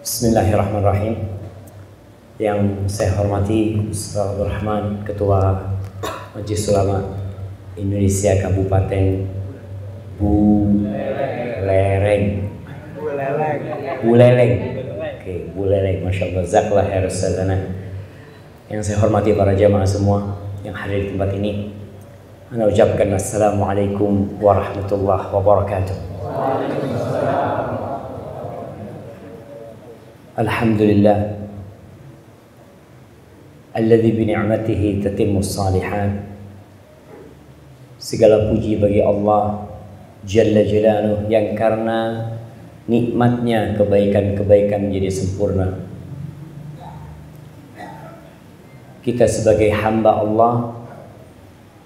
Bismillahirrahmanirrahim. Yang saya hormati Ustaz Abdul Rahman, Ketua Majelis Ulama Indonesia Kabupaten Buleleng. Oke, Buleleng. Masya Allah, Zakallah khair Ustazana. Yang saya hormati para jamaah semua yang hadir di tempat ini, Anda ucapkan Assalamualaikum warahmatullahi wabarakatuh. Alhamdulillah alladzi bi ni'matihi tatimmus shalihat. Segala puji bagi Allah Jalla Jalaluhu yang karena nikmatnya kebaikan-kebaikan menjadi sempurna. Kita sebagai hamba Allah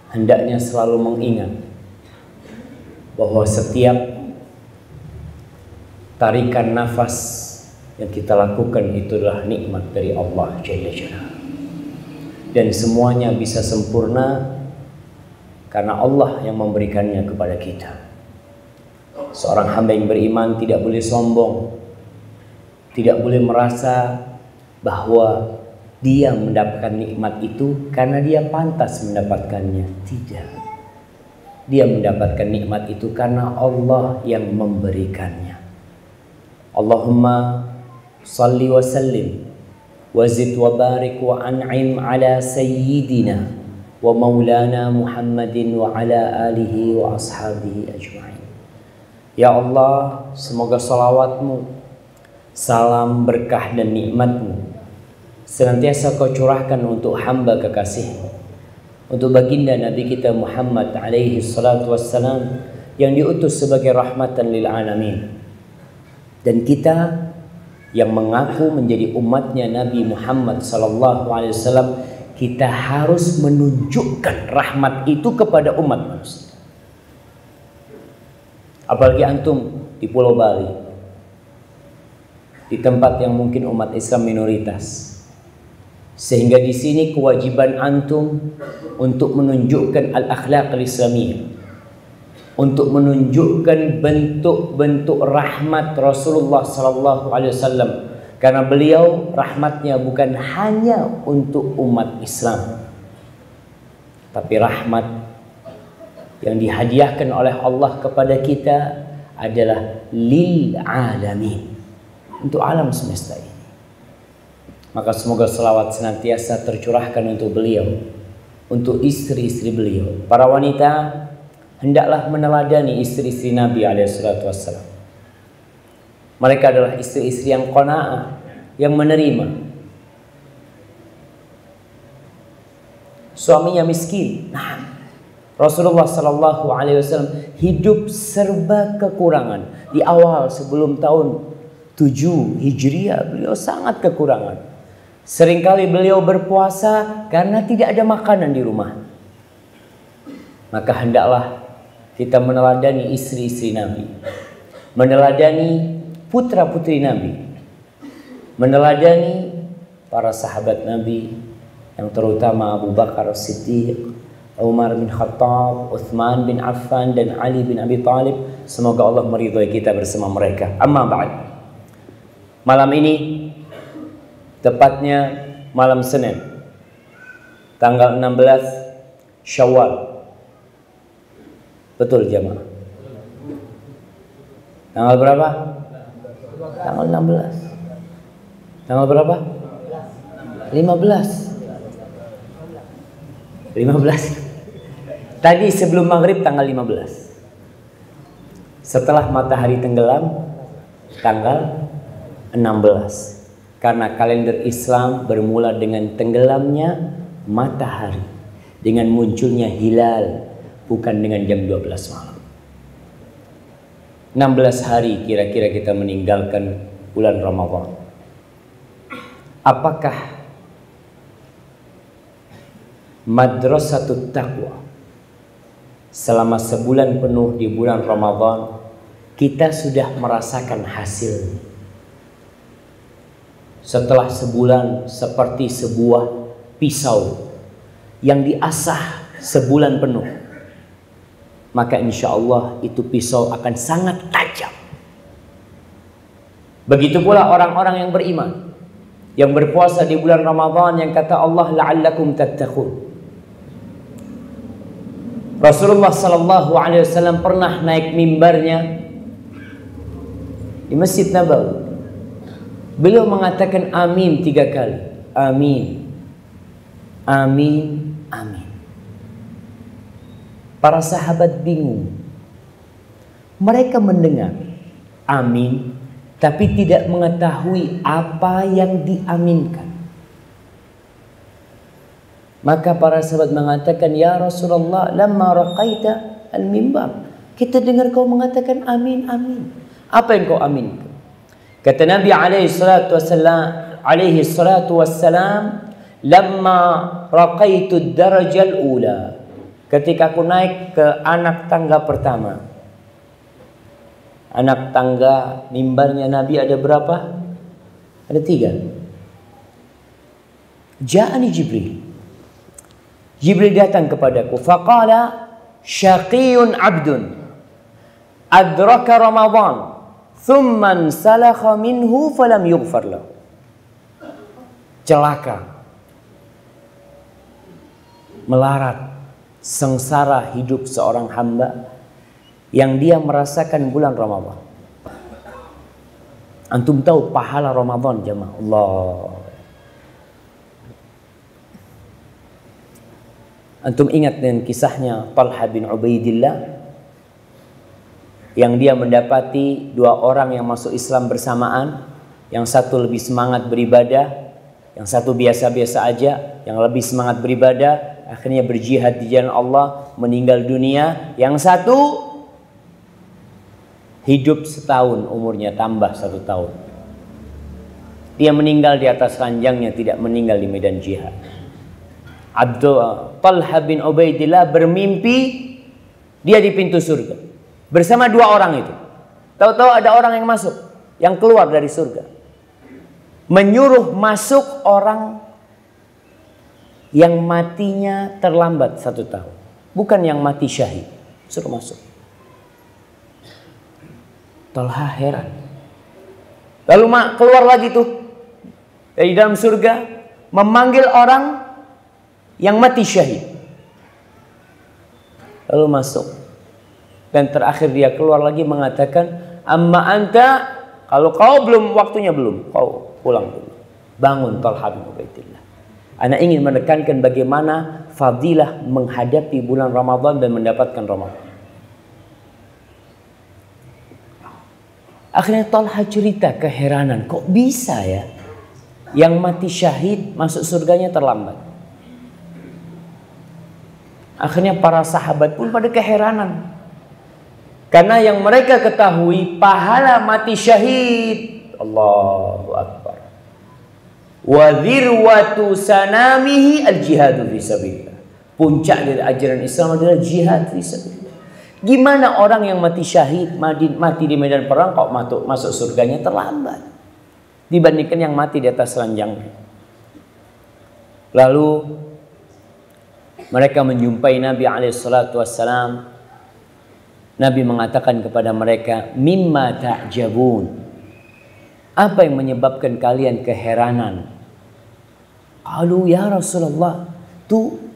hendaknya selalu mengingat bahwa setiap tarikan nafas yang kita lakukan itu adalah nikmat dari Allah Jalla Jalaluhu. Dan semuanya bisa sempurna karena Allah yang memberikannya kepada kita. Seorang hamba yang beriman tidak boleh sombong, tidak boleh merasa bahwa dia mendapatkan nikmat itu karena dia pantas mendapatkannya. Tidak. Dia mendapatkan nikmat itu karena Allah yang memberikannya. Allahumma salli wa sallim wa zid wa barik wa an'im ala sayyidina wa maulana Muhammadin wa ala alihi wa ashabihi ajma'in. Ya Allah, semoga salawatmu, salam berkah dan nikmatmu senantiasa kau curahkan untuk hamba kekasihmu, untuk baginda Nabi kita Muhammad alaihi salatu wassalam yang diutus sebagai rahmatan lil alamin. Dan kita yang mengaku menjadi umatnya Nabi Muhammad sallallahu alaihi wasallam, kita harus menunjukkan rahmat itu kepada umat manusia. Apalagi antum di Pulau Bali, di tempat yang mungkin umat Islam minoritas, sehingga di sini kewajiban antum untuk menunjukkan al-akhlaq al-islamiyah, untuk menunjukkan bentuk-bentuk rahmat Rasulullah sallallahu alaihi wasallam, karena beliau rahmatnya bukan hanya untuk umat Islam, tapi rahmat yang dihadiahkan oleh Allah kepada kita adalah lil alamin, untuk alam semesta ini. Maka semoga selawat senantiasa tercurahkan untuk beliau, untuk istri-istri beliau. Para wanita hendaklah meneladani istri-istri Nabi alaihissalam. Mereka adalah istri-istri yang qanaah, yang menerima. Suaminya miskin. Nah, Rasulullah sallallahu alaihi wasallam hidup serba kekurangan. Di awal sebelum tahun 7 Hijriah beliau sangat kekurangan. Seringkali beliau berpuasa karena tidak ada makanan di rumah. Maka hendaklah kita meneladani istri-istri Nabi, meneladani putra-putri Nabi, meneladani para sahabat Nabi yang terutama Abu Bakar As-Siddiq, Umar bin Khattab, Uthman bin Affan dan Ali bin Abi Thalib. Semoga Allah meridhai kita bersama mereka. Amma ba'd. Malam ini, tepatnya malam Senin, tanggal 16 Syawal. Betul jamaah? Tanggal berapa? Tanggal 16. Tanggal berapa? 15. 15. Tadi sebelum maghrib tanggal 15. Setelah matahari tenggelam tanggal 16. Karena kalender Islam bermula dengan tenggelamnya matahari, dengan munculnya hilal, bukan dengan jam 12 malam. 16 hari kira-kira kita meninggalkan bulan Ramadan. Apakah madrasatut taqwa selama sebulan penuh di bulan Ramadan kita sudah merasakan hasil? Setelah sebulan seperti sebuah pisau yang diasah sebulan penuh, maka insya Allah itu pisau akan sangat tajam. Begitu pula orang-orang yang beriman, yang berpuasa di bulan Ramadan, yang kata Allah la'allakum tattaqun. Rasulullah sallallahu alaihi wasallam pernah naik mimbarnya di Masjid Nabawi. Beliau mengatakan amin 3 kali. Amin, amin, amin. Para sahabat bingung. Mereka mendengar amin, tapi tidak mengetahui apa yang diaminkan. Maka para sahabat mengatakan, ya Rasulullah, lamma raqaita al-mimbar, kita dengar kau mengatakan amin, amin. Apa yang kau aminkan? Kata Nabi alaihi salatu wassalam, lamma raqaitu ad-darajal ula, ketika aku naik ke anak tangga pertama. Anak tangga mimbarnya Nabi ada berapa? Ada 3. Ja'ani Jibril. Jibril datang kepadaku. Faqala syaqiyun abdun adraka Ramadan thumma salakha minhu falam yughfar lahu. Celaka, melarat, sengsara hidup seorang hamba yang dia merasakan bulan Ramadan. Antum tahu pahala Ramadan, jemaah? Allah. Antum ingat dengan kisahnya Talha bin Ubaidillah, yang dia mendapati 2 orang yang masuk Islam bersamaan. Yang satu lebih semangat beribadah, yang satu biasa-biasa aja. Yang lebih semangat beribadah akhirnya berjihad di jalan Allah, meninggal dunia. Yang satu hidup setahun umurnya, tambah 1 tahun. Dia meninggal di atas ranjangnya, tidak meninggal di medan jihad. Talha bin Ubaidillah bermimpi dia di pintu surga bersama 2 orang itu. Tahu-tahu ada orang yang masuk, yang keluar dari surga, menyuruh masuk orang yang matinya terlambat 1 tahun, bukan yang mati syahid, suruh masuk. Talha heran. Lalu keluar lagi tuh dari dalam surga, memanggil orang yang mati syahid. Lalu masuk. Dan terakhir dia keluar lagi mengatakan, amma anta, kalau kau belum, waktunya belum, kau pulang dulu. Bangun Talha bin Ubaidillah. Ana ingin menekankan bagaimana fadilah menghadapi bulan Ramadan dan mendapatkan Ramadan. Akhirnya Talha cerita keheranan, kok bisa ya yang mati syahid masuk surganya terlambat. Akhirnya para sahabat pun pada keheranan, karena yang mereka ketahui pahala mati syahid, Allahu Akbar, wa dzirwatu sanamihi al-jihadu fi sabilillah. Puncak dari ajaran Islam adalah jihad fi sabilillah. Gimana orang yang mati syahid, mati di medan perang, kok masuk surganya terlambat dibandingkan yang mati di atas ranjangnya? Lalu mereka menjumpai Nabi alaihissalam. Nabi mengatakan kepada mereka, mimma ta'jabun, apa yang menyebabkan kalian keheranan? Qalu ya Rasulullah, tuh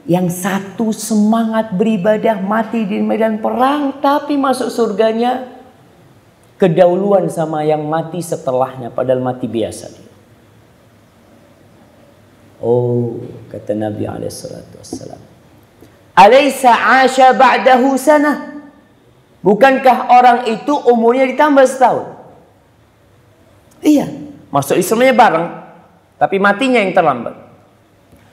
yang satu semangat beribadah mati di medan perang, tapi masuk surganya kedahuluan sama yang mati setelahnya, padahal mati biasa. Oh, kata Nabi alaihissalam, alaysa 'asha ba'dahu sanah, bukankah orang itu umurnya ditambah 1 tahun? Iya, masuk Islamnya bareng, tapi matinya yang terlambat.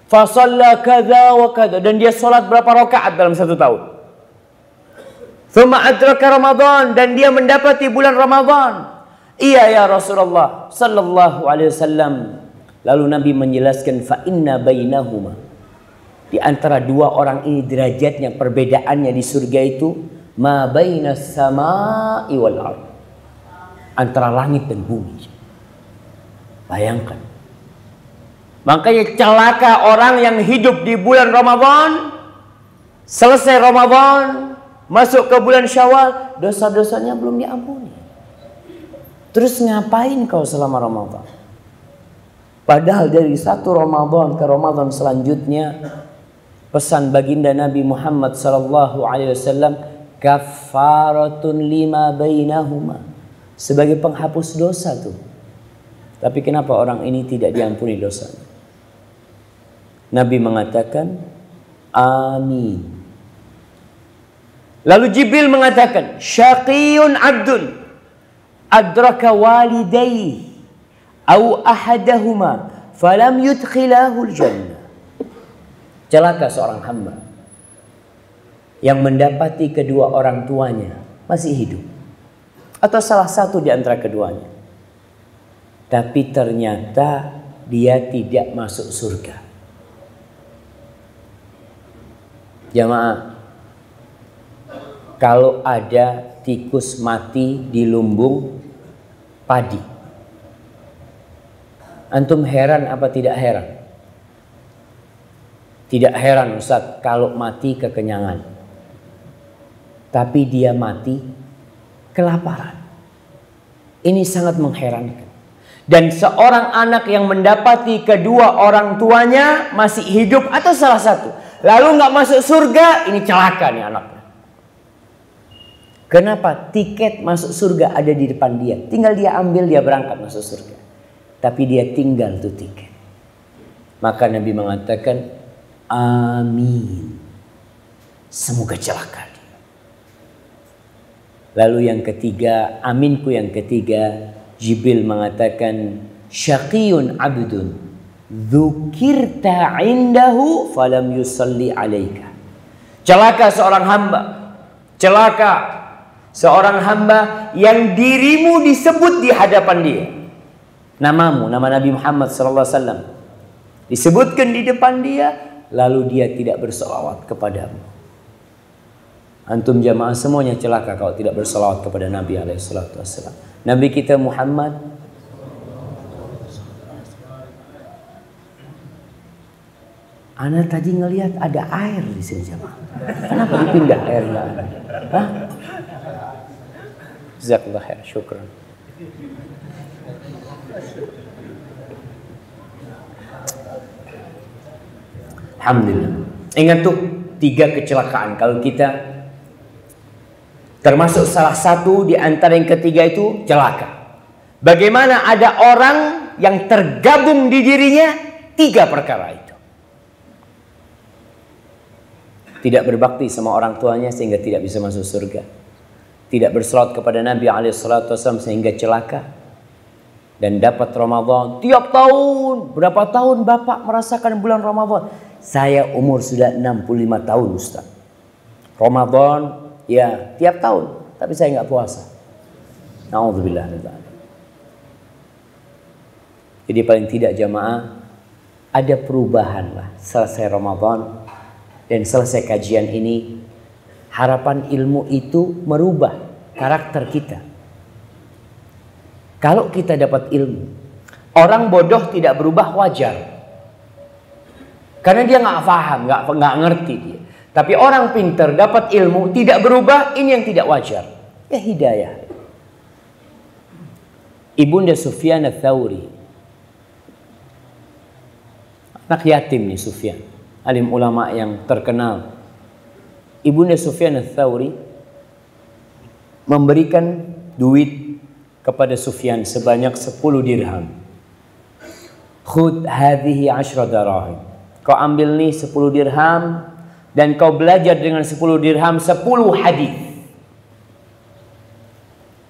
Fa shalla kadza wa kadza, dan dia sholat berapa rakaat dalam 1 tahun. Tsumma adraka Ramadan, dan dia mendapati bulan Ramadan. Iya ya Rasulullah sallallahu alaihi wasallam. Lalu Nabi menjelaskan, fa inna bainahuma, di antara 2 orang ini derajatnya, perbedaannya di surga itu ma bainas samaa'i wal ardh, antara langit dan bumi. Bayangkan. Makanya celaka orang yang hidup di bulan Ramadan, selesai Ramadan, masuk ke bulan Syawal, dosa-dosanya belum diampuni. Terus ngapain kau selama Ramadan? Padahal dari satu Ramadan ke Ramadan selanjutnya, pesan baginda Nabi Muhammad sallallahu alaihi wasallam, kafaratun lima bainahuma, sebagai penghapus dosa tuh. Tapi kenapa orang ini tidak diampuni dosanya? Nabi mengatakan, amin. Lalu Jibril mengatakan, syaqiyun abdun adraka walidayhi au ahadahuma falam yudkhilahul jannah. Celaka seorang hamba yang mendapati kedua orang tuanya masih hidup atau salah satu di antara keduanya, tapi ternyata dia tidak masuk surga. Jamaah, kalau ada tikus mati di lumbung padi, antum heran apa tidak heran? Tidak heran Ustaz kalau mati kekenyangan, tapi dia mati kelaparan. Ini sangat mengherankan. Dan seorang anak yang mendapati kedua orang tuanya masih hidup atau salah satu, lalu nggak masuk surga, ini celaka nih anaknya. Kenapa? Tiket masuk surga ada di depan dia, tinggal dia ambil, dia berangkat masuk surga. Tapi dia tinggal tuh tiket. Maka Nabi mengatakan, amin, semoga celaka dia. Lalu yang ketiga, aminku yang ketiga, Jibril mengatakan, syaqiyun abdun dzukirta indahu falam yusalli alaika. Celaka seorang hamba, celaka seorang hamba yang dirimu disebut di hadapan dia. Namamu, nama Nabi Muhammad SAW disebutkan di depan dia, lalu dia tidak bersolawat kepadamu. Antum jamaah semuanya celaka kalau tidak bersolawat kepada Nabi SAW. Nabi kita Muhammad Ana tadi ngelihat ada air di sini jamaah. Kenapa dipindah airnya? Hah? Jazakallah khair, syukran. Alhamdulillah. Ingat tuh 3 kecelakaan kalau kita termasuk salah satu di antara yang ketiga itu celaka. Bagaimana ada orang yang tergabung di dirinya 3 perkara itu. Tidak berbakti sama orang tuanya sehingga tidak bisa masuk surga. Tidak berselawat kepada Nabi SAW sehingga celaka. Dan dapat Ramadan tiap tahun. Berapa tahun Bapak merasakan bulan Ramadan? Saya umur sudah 65 tahun Ustaz. Ramadan ya tiap tahun. Tapi saya nggak puasa. Na'udzubillah. Jadi paling tidak jamaah, ada perubahan lah selesai Ramadan. Dan selesai kajian ini, harapan ilmu itu merubah karakter kita. Kalau kita dapat ilmu, orang bodoh tidak berubah wajar. Karena dia nggak paham, nggak ngerti dia. Tapi orang pintar dapat ilmu tidak berubah, ini yang tidak wajar. Ya hidayah. Ibunda Sufyan Ats-Tsauri, anak yatim nih Sufyan, alim ulama yang terkenal. Ibunda Sufyan Ats-Tsauri memberikan duit kepada Sufyan sebanyak 10 dirham. Khudh hadhihi 10 dirham. Kau ambil nih 10 dirham dan kau belajar dengan 10 dirham 10 hadis.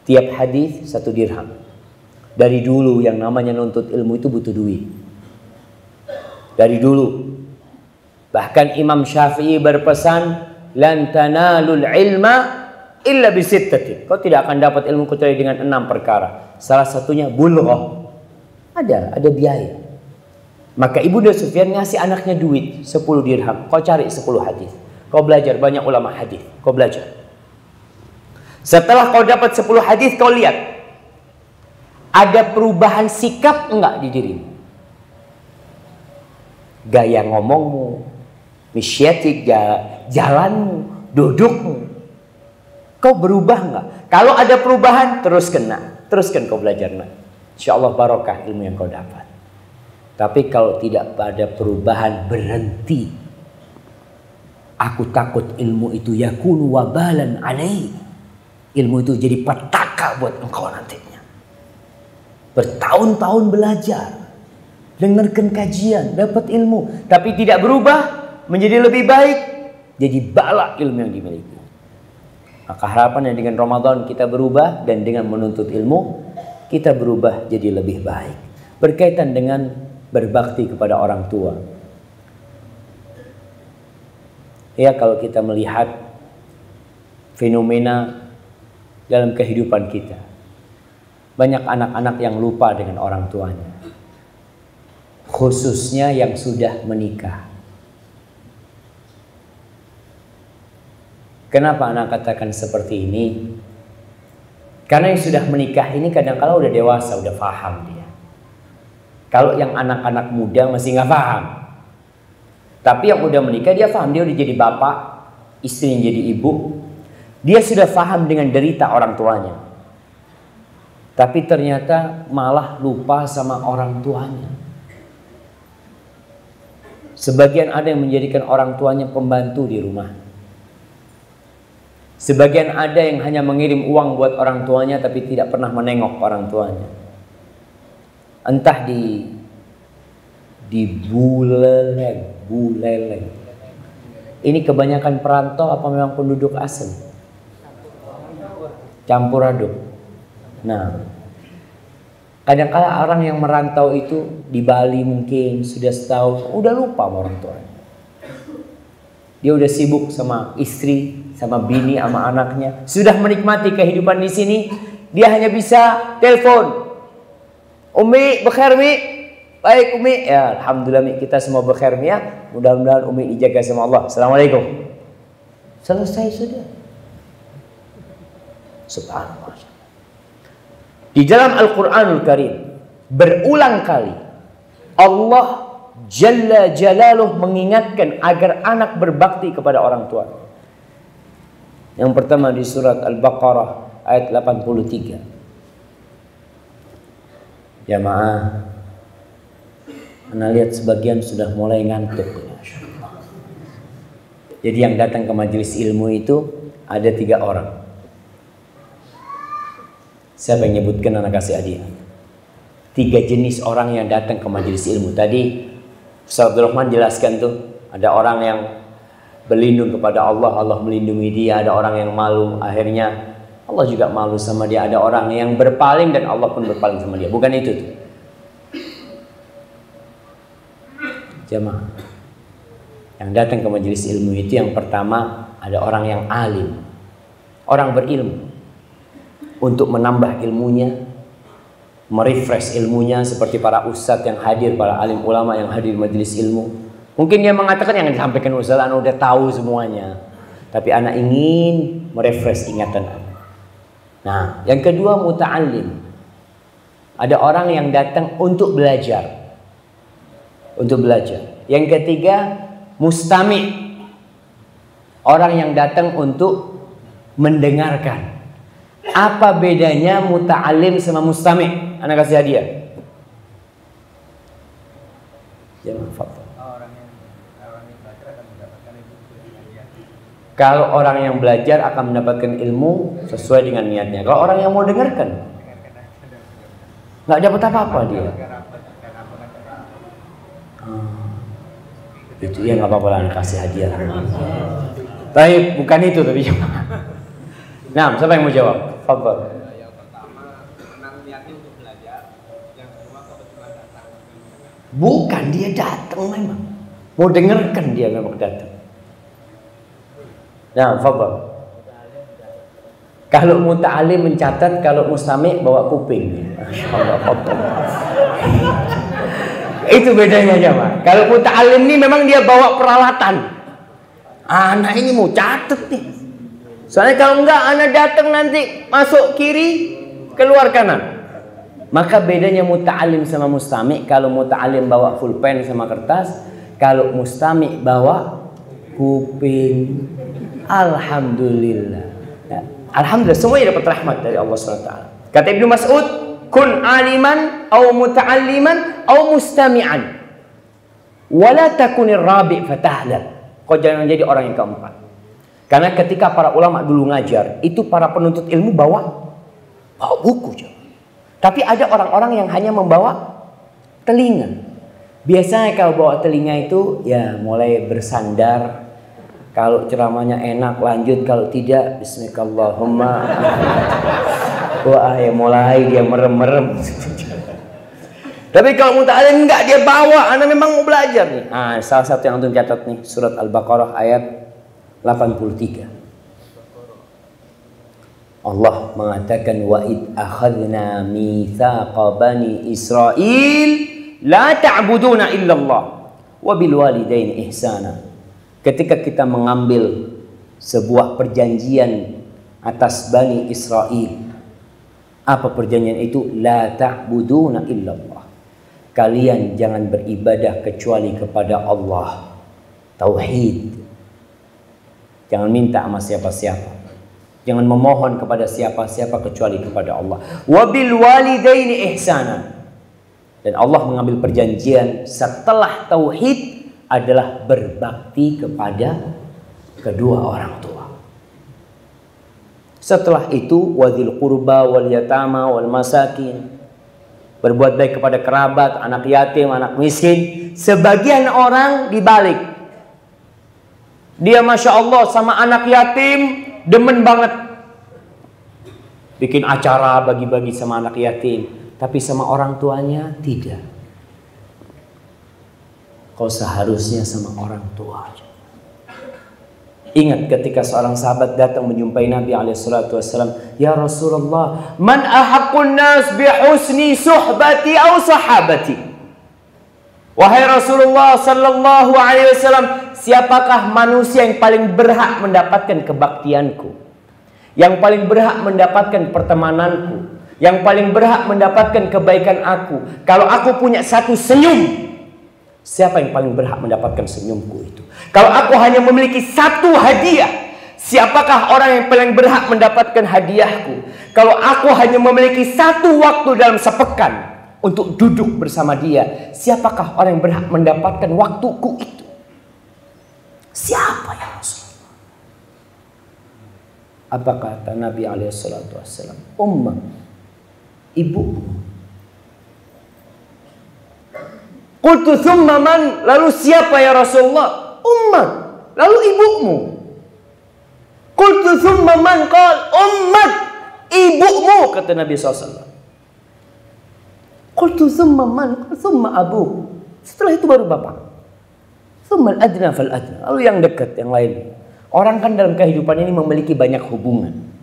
Tiap hadis 1 dirham. Dari dulu yang namanya nuntut ilmu itu butuh duit. Dari dulu. Bahkan Imam Syafi'i berpesan, lan tanalul ilma illa bisittatin. Kau tidak akan dapat ilmu kecuali dengan 6 perkara. Salah satunya bulghah. Ada biaya. Maka Ibunda Sufyan ngasih anaknya duit 10 dirham. Kau cari 10 hadis. Kau belajar banyak ulama hadis. Kau belajar. Setelah kau dapat 10 hadis, kau lihat ada perubahan sikap enggak di dirimu? Gaya ngomongmu, misyatik, jalanmu, dudukmu. Kau berubah nggak? Kalau ada perubahan, teruskan kau belajar nak. Insya Allah barokah ilmu yang kau dapat. Tapi kalau tidak ada perubahan, berhenti. Aku takut ilmu itu yakunu wabalan alaih. Ilmu itu jadi petaka buat engkau nantinya. Bertahun-tahun belajar, dengarkan kajian, dapat ilmu, tapi tidak berubah menjadi lebih baik, jadi bala ilmu yang dimiliki. Maka harapannya dengan Ramadan kita berubah, dan dengan menuntut ilmu kita berubah jadi lebih baik. Berkaitan dengan berbakti kepada orang tua. Ya, kalau kita melihat fenomena dalam kehidupan kita, banyak anak-anak yang lupa dengan orang tuanya, khususnya yang sudah menikah. Kenapa anak katakan seperti ini? Karena yang sudah menikah ini kadang-kala udah dewasa, udah paham dia. Kalau yang anak-anak muda masih nggak paham. Tapi yang udah menikah dia paham, dia udah jadi bapak, istrinya jadi ibu. Dia sudah paham dengan derita orang tuanya. Tapi ternyata malah lupa sama orang tuanya. Sebagian ada yang menjadikan orang tuanya pembantu di rumah. Sebagian ada yang hanya mengirim uang buat orang tuanya tapi tidak pernah menengok orang tuanya. Entah di buleleng. Ini kebanyakan perantau apa memang penduduk asing? Campur aduk. Nah, kadang-kala orang yang merantau itu di Bali mungkin sudah setahun, udah lupa sama orang tuanya. Dia udah sibuk sama istri, sama bini, sama anaknya. Sudah menikmati kehidupan di sini, dia hanya bisa telepon. Umi, bekhair mi? Baik Umi. Ya, alhamdulillah mi, kita semua bekhair mi ya. Mudah-mudahan Umi dijaga sama Allah. Assalamualaikum. Selesai sudah. Subhanallah. Di dalam Al-Quranul Karim berulang kali Allah Jalla Jalaluh mengingatkan agar anak berbakti kepada orang tua. Yang pertama di surat Al-Baqarah ayat 83. Jamaah, Anda lihat sebagian sudah mulai ngantuk. Jadi yang datang ke majelis ilmu itu ada 3 orang. Siapa yang nyebutkan, anak kasih hadiah. 3 jenis orang yang datang ke majelis ilmu. Tadi Ustaz Abdul Rahman jelaskan tuh, ada orang yang berlindung kepada Allah, Allah melindungi dia. Ada orang yang malu, akhirnya Allah juga malu sama dia. Ada orang yang berpaling dan Allah pun berpaling sama dia. Bukan itu tuh. Jamaah, yang datang ke majelis ilmu itu yang pertama ada orang yang alim, orang berilmu, untuk menambah ilmunya, merefresh ilmunya, seperti para ustadz yang hadir, para alim ulama yang hadir majelis ilmu. Mungkin dia mengatakan yang disampaikan ustadz anak udah tahu semuanya, tapi anak ingin merefresh ingatan anak. Nah, yang kedua muta'allim, ada orang yang datang untuk belajar. Yang ketiga mustami', orang yang datang untuk mendengarkan. Apa bedanya muta'alim sama mustami'? Anak kasih hadiah. Kalau orang yang belajar akan mendapatkan ilmu sesuai dengan niatnya. Kalau orang yang mau dengarkan, nggak dapat apa-apa dia. Itu ya nggak apa-apa lah, kasih hadiah. Tapi bukan itu tapi. Nah, siapa yang mau jawab? Fadhal. Yang pertama, menang niatnya untuk belajar. Yang kedua, kebetulan datang. Bukan, dia datang memang. Mau dengarkan, dia memang datang. Nah, fadhal. Kalau muta'alim mencatat, kalau mustami' bawa kuping. Itu bedanya jamaah. Kalau muta'alim ini memang dia bawa peralatan. Anak ini mau catat nih. Soalnya kalau enggak, anak datang nanti masuk kiri, keluar kanan. Maka bedanya muta'alim sama mustami'. Kalau muta'alim bawa pulpen sama kertas, kalau mustami' bawa kuping. Alhamdulillah. Ya. Alhamdulillah, semuanya dapat rahmat dari Allah SWT. Kata Ibnu Mas'ud, kun aliman au muta'alliman au mustami'an, wala takunir rabi' fatahlal. Kau jangan jadi orang yang keempat. Karena ketika para ulama dulu ngajar, itu para penuntut ilmu bawa buku. Tapi ada orang-orang yang hanya membawa telinga. Biasanya kalau bawa telinga itu ya mulai bersandar. Kalau ceramahnya enak lanjut, kalau tidak bismillahirrahmanirrahim. Wah, ya mulai dia merem-merem. Tapi kalau muta'alim enggak, dia bawa, Anda memang mau belajar nih. Nah, salah satu yang antum catat nih, surat Al-Baqarah ayat 83. Allah mengatakan wa id akhadna mitsaqa bani Israil la ta'buduna illallah wa bil walidaini ihsana. Ketika kita mengambil sebuah perjanjian atas Bani Israel, apa perjanjian itu? La ta'buduna illallah. Kalian jangan beribadah kecuali kepada Allah. Tauhid. Jangan minta sama siapa-siapa. Jangan memohon kepada siapa-siapa kecuali kepada Allah. Wabil walidaini ihsana. Dan Allah mengambil perjanjian setelah tauhid adalah berbakti kepada kedua orang tua. Setelah itu wadzil qurba wal yatama wal masakin. Berbuat baik kepada kerabat, anak yatim, anak miskin. Sebagian orang dibalik. Dia Masya Allah sama anak yatim demen banget. Bikin acara bagi-bagi sama anak yatim. Tapi sama orang tuanya tidak. Kau seharusnya sama orang tua. Ingat ketika seorang sahabat datang menjumpai Nabi SAW. Ya Rasulullah, man ahaqqun nas bihusni suhbati au sahabati. Wahai Rasulullah sallallahu alaihi wasallam, siapakah manusia yang paling berhak mendapatkan kebaktianku? Yang paling berhak mendapatkan pertemananku? Yang paling berhak mendapatkan kebaikan aku? Kalau aku punya satu senyum, siapa yang paling berhak mendapatkan senyumku itu? Kalau aku hanya memiliki satu hadiah, siapakah orang yang paling berhak mendapatkan hadiahku? Kalau aku hanya memiliki satu waktu dalam sepekan untuk duduk bersama dia, siapakah orang yang berhak mendapatkan waktuku itu? Siapa ya Rasulullah? Apa kata Nabi SAW? Ummah, ibumu. Qultu thumma man? Lalu siapa ya Rasulullah? Ummah. Lalu ibumu. Qultu thumma man? Qal ummat. Ibumu, kata Nabi SAW. Qultu thumma man? Thumma abu. Setelah itu baru bapak. Thumma al-adna fal-adna. Lalu yang dekat, yang lain. Orang kan dalam kehidupan ini memiliki banyak hubungan.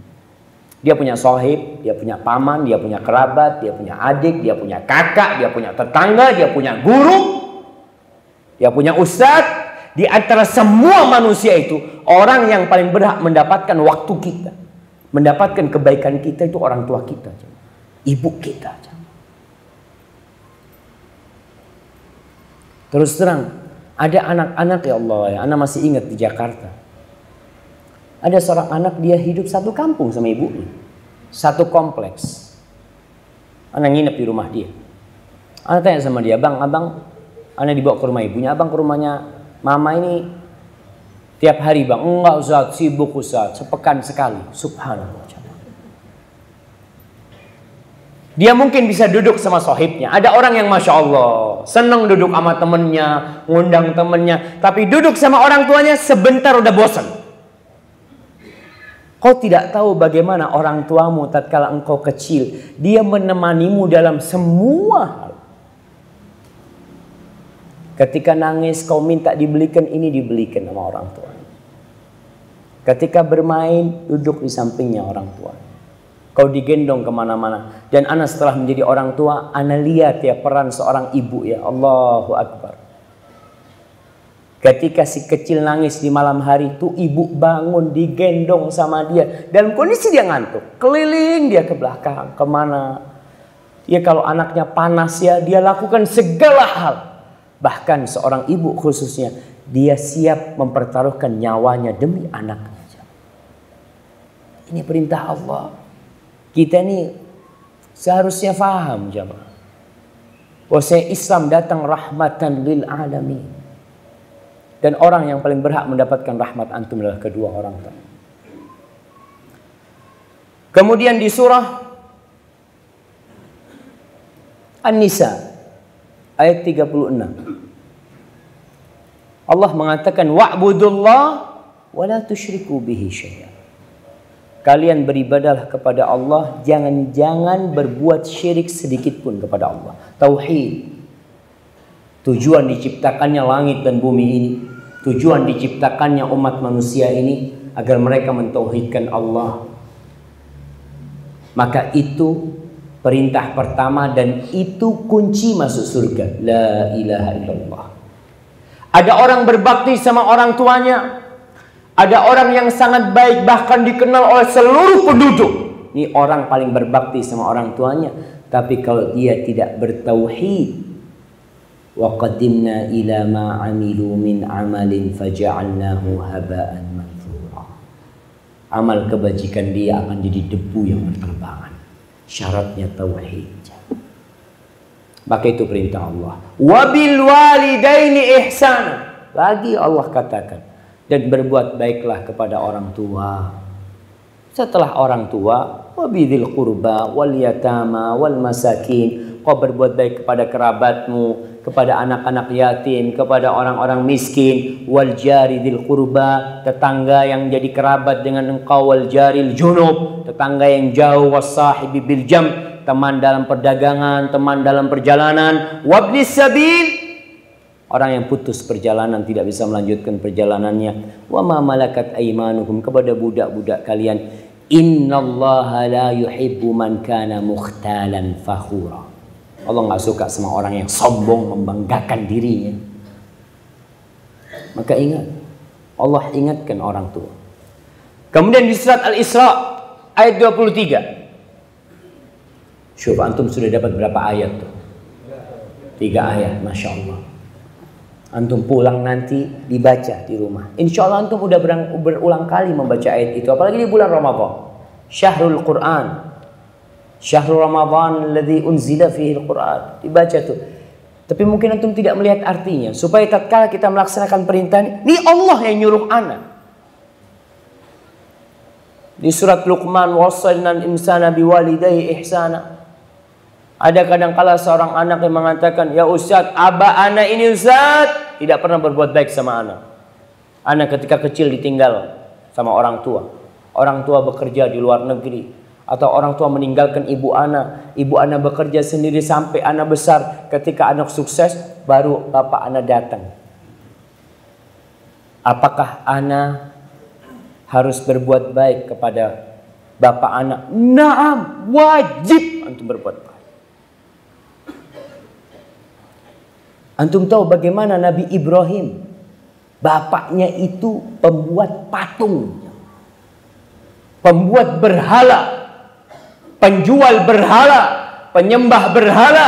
Dia punya sohib, dia punya paman, dia punya kerabat, dia punya adik, dia punya kakak, dia punya tetangga, dia punya guru, dia punya ustadz. Di antara semua manusia itu, orang yang paling berhak mendapatkan waktu kita, mendapatkan kebaikan kita itu orang tua kita, ibu kita. Terus terang, ada anak-anak ya Allah, ya, anak masih ingat di Jakarta. Ada seorang anak, dia hidup satu kampung sama ibunya. Satu kompleks. Anak nginep di rumah dia. Anak tanya sama dia, bang, abang, anak dibawa ke rumah ibunya. Abang ke rumahnya mama ini tiap hari bang. Enggak Ustaz, sibuk Ustaz, sepekan sekali. Subhanallah. Dia mungkin bisa duduk sama sohibnya. Ada orang yang Masya Allah senang duduk sama temennya, ngundang temennya. Tapi duduk sama orang tuanya sebentar udah bosan. Kau tidak tahu bagaimana orang tuamu tatkala engkau kecil, dia menemanimu dalam semua hal. Ketika nangis kau minta dibelikan ini, dibelikan sama orang tua. Ketika bermain, duduk di sampingnya orang tua. Kau digendong kemana-mana. Dan ana setelah menjadi orang tua, ana lihat ya peran seorang ibu ya. Allahu Akbar. Ketika si kecil nangis di malam hari itu, ibu bangun digendong sama dia. Dalam kondisi dia ngantuk. Keliling dia ke belakang, kemana. Ya kalau anaknya panas ya, dia lakukan segala hal. Bahkan seorang ibu khususnya, dia siap mempertaruhkan nyawanya demi anaknya. Ini perintah Allah. Kita ini seharusnya faham jemaah. Bahwasanya Islam datang rahmatan lil alamin. Dan orang yang paling berhak mendapatkan rahmat antum adalah kedua orang tua. Kemudian di surah An-Nisa ayat 36. Allah mengatakan wa'budullah wa la tusyriku bihi syai'a. Kalian beribadahlah kepada Allah, jangan berbuat syirik sedikit pun kepada Allah. Tauhid. Tujuan diciptakannya langit dan bumi ini, tujuan diciptakannya umat manusia ini agar mereka mentauhidkan Allah. Maka itu perintah pertama dan itu kunci masuk surga. La ilaha illallah. Ada orang berbakti sama orang tuanya. Ada orang yang sangat baik bahkan dikenal oleh seluruh penduduk. Ini orang paling berbakti sama orang tuanya. Tapi kalau dia tidak bertauhid, wa qadimna ila ma amilu min amalin faja'alnahu haba'an manthura. Amal kebajikan dia akan jadi debu yang berterbangan. Syaratnya tauhid. Maka itu perintah Allah. Wabil walidaini ihsana. Lagi Allah katakan, dan berbuat baiklah kepada orang tua. Setelah orang tua, wabidil qurba wal yatama wal masakin. Kau berbuat baik kepada kerabatmu, kepada anak-anak yatim, kepada orang-orang miskin. Wal jaridil qurba, tetangga yang jadi kerabat dengan engkau. Wal jaril junub, tetangga yang jauh. Wasahibi bil jam, teman dalam perdagangan, teman dalam perjalanan. Wabnis sabil, orang yang putus perjalanan, tidak bisa melanjutkan perjalanannya. Wa ma malakat aymanukum, kepada budak-budak kalian. Innallaha la yuhibbu man kana mukhtalan fakhura. Allah nggak suka sama orang yang sombong, membanggakan dirinya. Maka ingat, Allah ingatkan orang tua. Kemudian di surat Al-Isra ayat 23. Syuf, antum sudah dapat berapa ayat tuh? 3 ayat, Masya Allah. Antum pulang nanti dibaca di rumah. Insya Allah antum udah berulang kali membaca ayat itu. Apalagi di bulan Ramadan. Syahrul Quran. Syahrul Ramadan alladzi unzila fihi al-Quran. Dibaca tuh. Tapi mungkin antum tidak melihat artinya. Supaya tatkala kita melaksanakan perintah ini Allah yang nyuruh anak. Di surat Luqman, wassaynal insana biwalidayhi ihsana. Ada kadang-kala seorang anak yang mengatakan, ya Ustaz, abah anak ini Ustaz tidak pernah berbuat baik sama anak. Anak ketika kecil ditinggal sama orang tua. Orang tua bekerja di luar negeri. Atau orang tua meninggalkan ibu anak. Ibu anak bekerja sendiri sampai anak besar. Ketika anak sukses, baru bapak anak datang. Apakah anak harus berbuat baik kepada bapak anak? Naam, wajib antum berbuat baik. Antum tahu bagaimana Nabi Ibrahim, bapaknya itu pembuat patung, pembuat berhala, penjual berhala, penyembah berhala.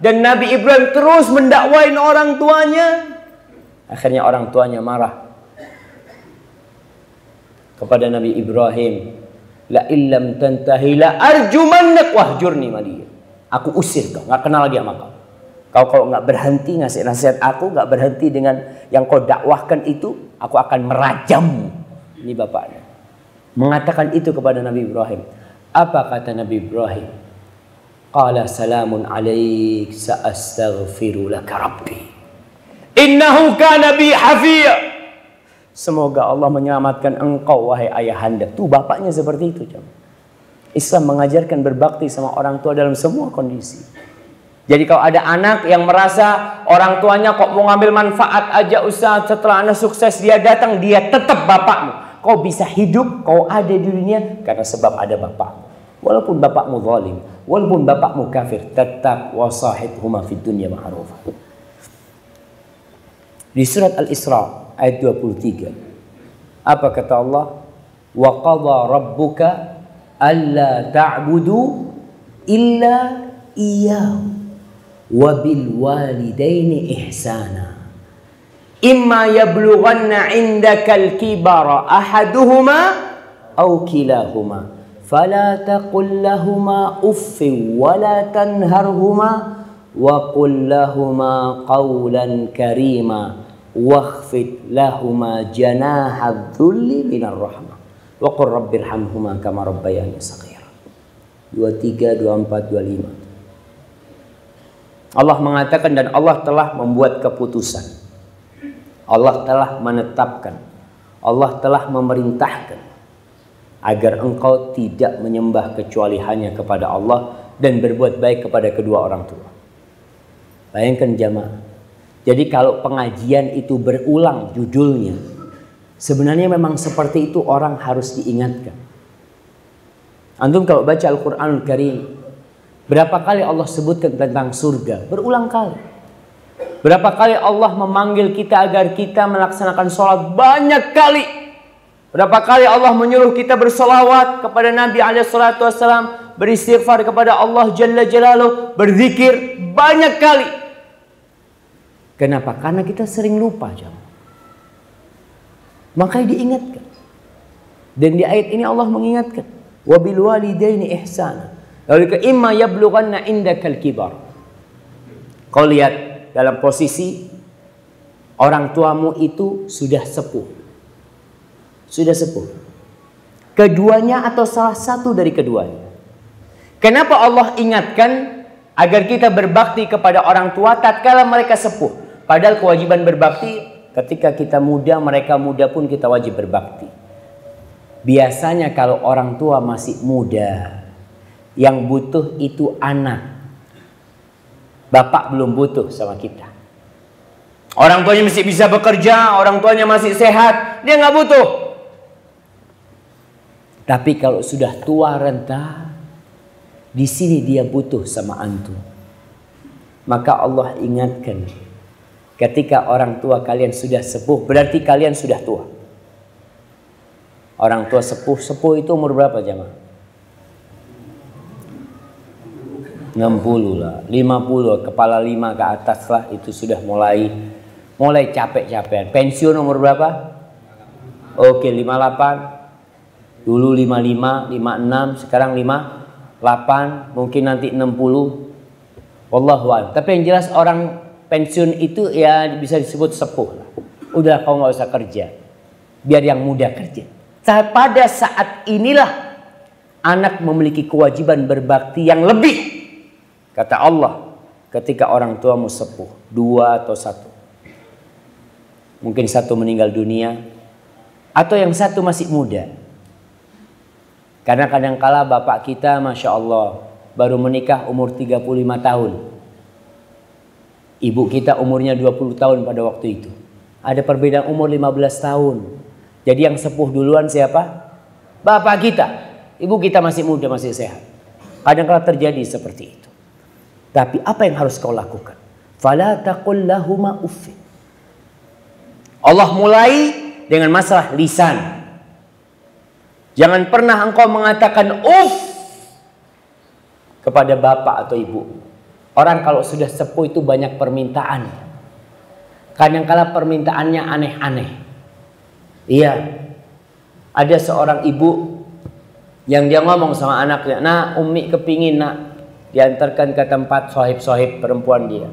Dan Nabi Ibrahim terus mendakwain orang tuanya. Akhirnya orang tuanya marah kepada Nabi Ibrahim. La illam tantahi la arjumannak wahjurni maliya. Aku usir kau, nggak kenal lagi sama kau. Kau kalau nggak berhenti ngasih nasihat aku, nggak berhenti dengan yang kau dakwahkan itu, aku akan merajammu. Ini bapaknya mengatakan itu kepada Nabi Ibrahim. Apa kata Nabi Ibrahim? Qala salamun alaik sa'astaghfiru laka rabbi innahu kana bi hafiya. Semoga Allah menyelamatkan engkau wahai ayahanda. Tuh bapaknya seperti itu. Islam mengajarkan berbakti sama orang tua dalam semua kondisi. Jadi kalau ada anak yang merasa orang tuanya kok mau ngambil manfaat aja Ustaz, setelah anak sukses dia datang, dia tetap bapakmu. Kau bisa hidup, kau ada di dunia karena sebab ada bapakmu. Walaupun bapakmu zalim, walaupun bapakmu kafir, tetap wasahibhuma fid dunya ma'rufah. Di surat Al-Isra ayat 23. Apa kata Allah? Wa qadha rabbuka alla ta'budu illa iyyahu wa bil walidaini ihsana. Imma yablughanna 'indaka al-kibara ahaduhuma أو كلاهما فلا تقل لهما أف ولا تنهرهما وقل لهما قولا كريما واخفض لهما جناح الذل من الرحمة وقل رب ارحمهما كما ربياني صغيرا. 23, 24, 25. Allah mengatakan dan Allah telah membuat keputusan. Allah telah menetapkan. Allah telah memerintahkan agar engkau tidak menyembah kecuali hanya kepada Allah dan berbuat baik kepada kedua orang tua. Bayangkan jamaah. Jadi kalau pengajian itu berulang judulnya, sebenarnya memang seperti itu orang harus diingatkan. Antum kalau baca Al-Quranul Karim, berapa kali Allah sebutkan tentang surga? Berulang kali. Berapa kali Allah memanggil kita agar kita melaksanakan sholat? Banyak kali. Berapa kali Allah menyuruh kita bersolawat kepada Nabi SAW, beristighfar kepada Allah Jalla Jalaluh, berzikir? Banyak kali. Kenapa? Karena kita sering lupa, jamaah. Makanya diingatkan. Dan di ayat ini Allah mengingatkan, wabil walidaini ihsana. Lalu ke imma yablughanna indakal kibar. Kau lihat dalam posisi orang tuamu itu sudah sepuh. Sudah sepuh. Keduanya atau salah satu dari keduanya. Kenapa Allah ingatkan agar kita berbakti kepada orang tua tatkala mereka sepuh? Padahal kewajiban berbakti ketika kita muda, mereka muda pun kita wajib berbakti. Biasanya kalau orang tua masih muda, yang butuh itu anak. Bapak belum butuh sama kita. Orang tuanya masih bisa bekerja, orang tuanya masih sehat, dia nggak butuh. Tapi kalau sudah tua renta, di sini dia butuh sama antum. Maka Allah ingatkan, ketika orang tua kalian sudah sepuh, berarti kalian sudah tua. Orang tua sepuh itu umur berapa jamaah? 60 lah, 50, kepala 5 ke atas lah, itu sudah mulai capek-capekan. Pensiun umur berapa? Oke, 58. Dulu 55, 56, sekarang 58, mungkin nanti 60. Wallahu a'lam. Tapi yang jelas orang pensiun itu ya bisa disebut sepuh lah. Udah kau nggak usah kerja, biar yang muda kerja. Pada saat inilah anak memiliki kewajiban berbakti yang lebih. Kata Allah, ketika orang tuamu sepuh, 2 atau 1. Mungkin 1 meninggal dunia, atau yang 1 masih muda. Karena kadangkala bapak kita, Masya Allah, baru menikah umur 35 tahun. Ibu kita umurnya 20 tahun pada waktu itu. Ada perbedaan umur 15 tahun. Jadi yang sepuh duluan siapa? Bapak kita. Ibu kita masih muda, masih sehat. Kadangkala terjadi seperti itu. Tapi apa yang harus kau lakukan? Fala taqul lahuma uffin. Allah mulai dengan masalah lisan. Jangan pernah engkau mengatakan uff kepada bapak atau ibu. Orang kalau sudah sepuh itu banyak permintaan. Kadang-kala permintaannya aneh-aneh. Iya. Ada seorang ibu yang dia ngomong sama anaknya, "Nah, Umi kepingin nak diantarkan ke tempat sohib-sohib perempuan dia."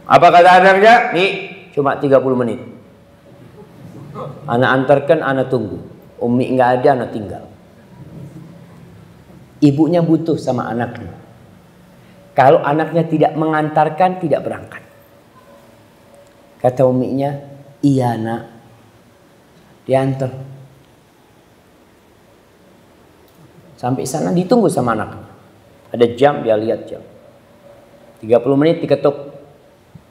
Apa kata anaknya? Nih, cuma 30 menit. Anak antarkan, anak tunggu. Umi nggak ada, anak tinggal. Ibunya butuh sama anaknya. Kalau anaknya tidak mengantarkan, tidak berangkat. Kata uminya, iya nak, diantar. Sampai sana ditunggu sama anaknya. Ada jam, dia lihat jam. 30 menit diketuk.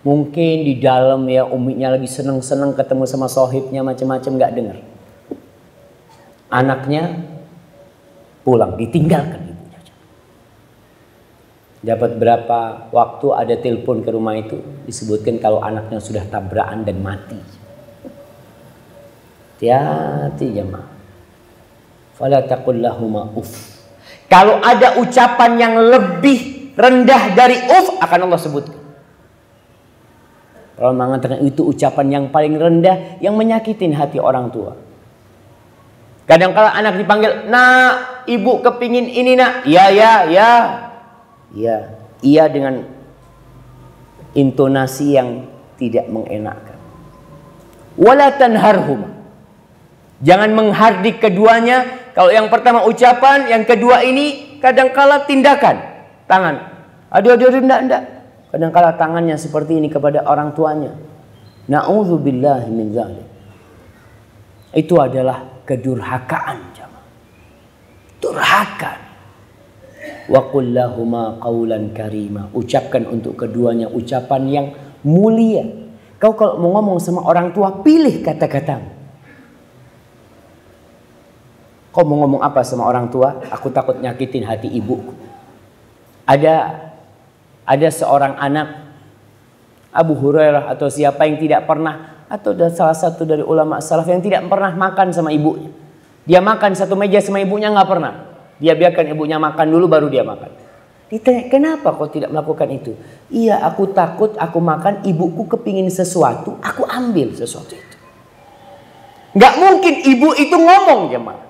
Mungkin di dalam ya uminya lagi seneng-seneng ketemu sama sohibnya, macam-macam, nggak dengar. Anaknya pulang, ditinggalkan ibunya. Dapat berapa waktu ada telepon ke rumah itu, disebutkan kalau anaknya sudah tabrakan dan mati. Hati-hati jemaah. Fala taqul lahuma uff. Kalau ada ucapan yang lebih rendah dari uff, akan Allah sebutkan. Kalau mengatakan itu ucapan yang paling rendah, yang menyakitin hati orang tua. Kadang-kala anak dipanggil, "Nak, ibu kepingin ini, nak." Ya. Iya dengan intonasi yang tidak mengenakkan. Wala tanharhuma. Jangan menghardik keduanya. Kalau yang pertama ucapan, yang kedua ini kadang-kala tindakan. Tangan. Aduh, enggak. Kadang-kala tangannya seperti ini kepada orang tuanya. Na'udzubillahi min dzalik. Itu adalah kedurhakaan, jamaah. Durhaka. Wa qul lahuma qaulan karima. Ucapkan untuk keduanya ucapan yang mulia. Kau kalau mau ngomong sama orang tua, pilih kata-katamu. Kau mau ngomong apa sama orang tua? Aku takut nyakitin hati ibuku. Ada seorang anak Abu Hurairah atau siapa yang tidak pernah, atau salah satu dari ulama salaf yang tidak pernah makan sama ibunya. Dia makan satu meja sama ibunya nggak pernah. Dia biarkan ibunya makan dulu baru dia makan. Ditanya, kenapa kau tidak melakukan itu? Iya, aku takut aku makan, ibuku kepingin sesuatu, aku ambil sesuatu itu. Nggak mungkin ibu itu ngomong, jemaah.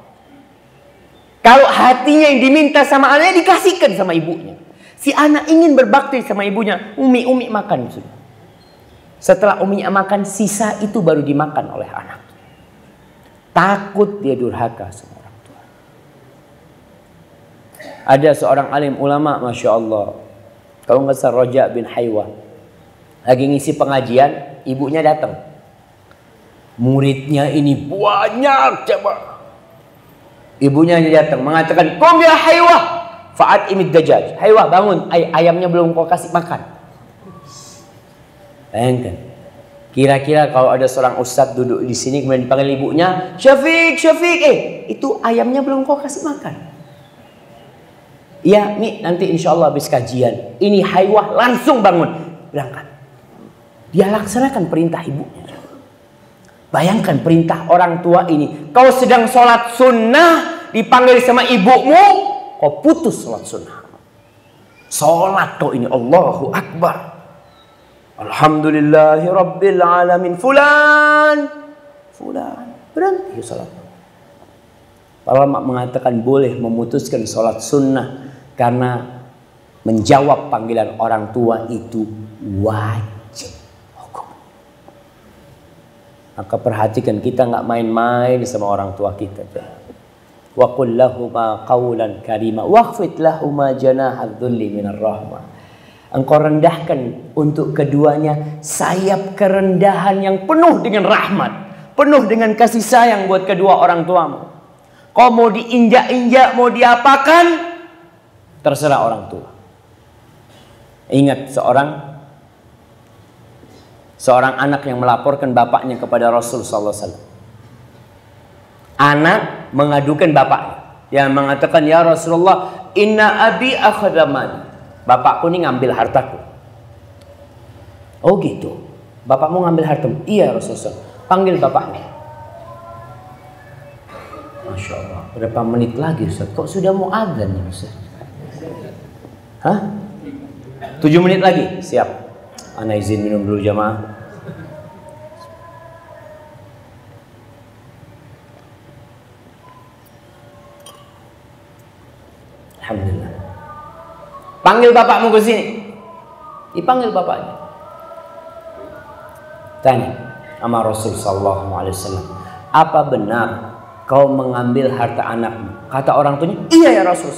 Kalau hatinya yang diminta sama anaknya dikasihkan sama ibunya. Si anak ingin berbakti sama ibunya, Umi makan sudah. Setelah uminya makan, sisa itu baru dimakan oleh anak. Takut dia durhaka sama orang tua. Ada seorang alim ulama, Masya Allah. Kalau nggak salah Roja bin Haywa. Lagi ngisi pengajian, ibunya datang. Muridnya ini banyak, coba. Ibunya ini datang mengatakan, "Qum ya Haywa, fa'at imid dajjal." Haywa, bangun, ayamnya belum kau kasih makan. Bayangkan, kira-kira kalau ada seorang ustadz duduk di sini kemudian dipanggil ibunya, Syafiq, itu ayamnya belum kau kasih makan. Ya, Mi, nanti insya Allah habis kajian. Ini Haywah langsung bangun, berangkat. Dia laksanakan perintah ibunya. Bayangkan perintah orang tua ini. Kau sedang sholat sunnah, dipanggil sama ibumu, kau putus sholat sunnah. Sholat kau ini, Allahu Akbar. Alhamdulillahi Rabbil Alamin. Fulan. Berhenti sholat. Para ulama mengatakan boleh memutuskan sholat sunnah karena menjawab panggilan orang tua itu wajib hukum. Maka perhatikan, kita nggak main-main sama orang tua kita. Wa qul lahuma qawlan karima wakhfid lahuma janahadz dzulli minar rahmah. Engkau rendahkan untuk keduanya sayap kerendahan yang penuh dengan rahmat, penuh dengan kasih sayang buat kedua orang tuamu. Kau mau diinjak-injak, mau diapakan, terserah orang tua. Ingat seorang anak yang melaporkan bapaknya kepada Rasul sallallahu alaihi wasallam. Anak mengadukan bapaknya. Dia mengatakan, "Ya Rasulullah, inna abi akhadha mali." Bapakku ini ngambil hartaku. Oh gitu. Bapakmu ngambil hartamu? Iya Rasulullah. Panggil bapaknya. Masya Allah. Berapa menit lagi Ustaz? Kok sudah mau adzan nih Ustaz? Hah? 7 menit lagi? Siap. Ana izin minum dulu jamaah. Alhamdulillah. Panggil bapakmu ke sini. Dipanggil bapaknya. Tanya sama Rasul sallallahu alaihi wasallam, "Apa benar kau mengambil harta anakmu?" Kata orang tuanya, "Iya ya Rasul.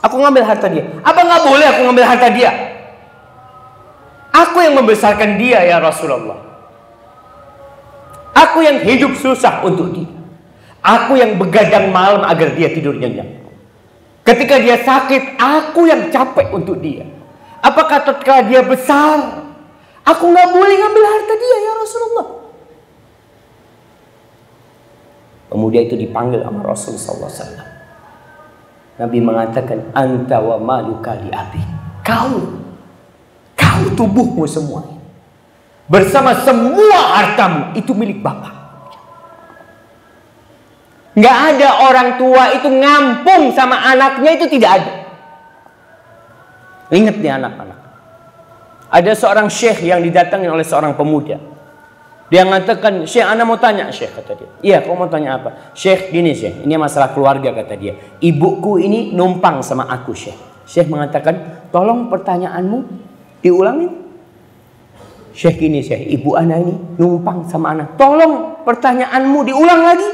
Aku ngambil harta dia." "Apa nggak boleh aku ngambil harta dia? Aku yang membesarkan dia ya Rasulullah. Aku yang hidup susah untuk dia. Aku yang begadang malam agar dia tidur nyenyak. Ketika dia sakit, aku yang capek untuk dia. Apakah ketika dia besar, aku nggak boleh ngambil harta dia ya Rasulullah?" Pemuda itu dipanggil sama Rasul sallallahu alaihi wasallam. Nabi mengatakan, "Anta wa maluka li abi." Kau tubuhmu semua bersama semua hartamu itu milik bapak. Nggak ada orang tua itu ngampung sama anaknya, itu tidak ada. Ingat nih anak-anak. Ada seorang syekh yang didatangi oleh seorang pemuda. Dia mengatakan, Syekh, ana mau tanya, Syekh, kata dia. Iya, kau mau tanya apa? Syekh, gini Syekh, ini masalah keluarga, kata dia. Ibuku ini numpang sama aku, Syekh. Syekh mengatakan, tolong pertanyaanmu diulangi. Syekh, gini Syekh, ibu ana ini numpang sama ana. Tolong pertanyaanmu diulang lagi.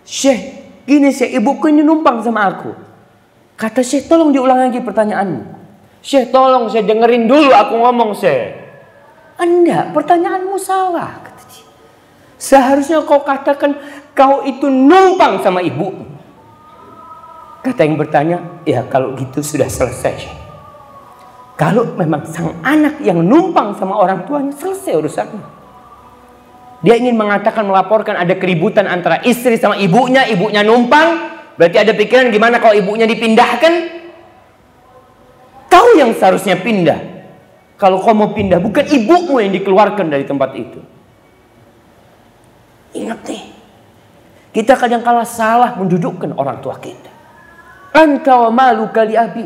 Syekh, gini Syekh, ibuku ini numpang sama aku. Kata Syekh, tolong diulang lagi pertanyaanmu. Syekh, tolong saya dengerin dulu aku ngomong, Syekh. Anda, pertanyaanmu salah, kata dia. Seharusnya kau katakan kau itu numpang sama ibu. Kata yang bertanya, ya kalau gitu sudah selesai. Kalau memang sang anak yang numpang sama orang tuanya, selesai urusannya. Dia ingin mengatakan, melaporkan ada keributan antara istri sama ibunya, ibunya numpang. Berarti ada pikiran gimana kalau ibunya dipindahkan. Kau yang seharusnya pindah. Kalau kau mau pindah, bukan ibumu yang dikeluarkan dari tempat itu. Ingat nih, kita kadang-kala salah mendudukkan orang tua kita. Anta wa maluka li abi.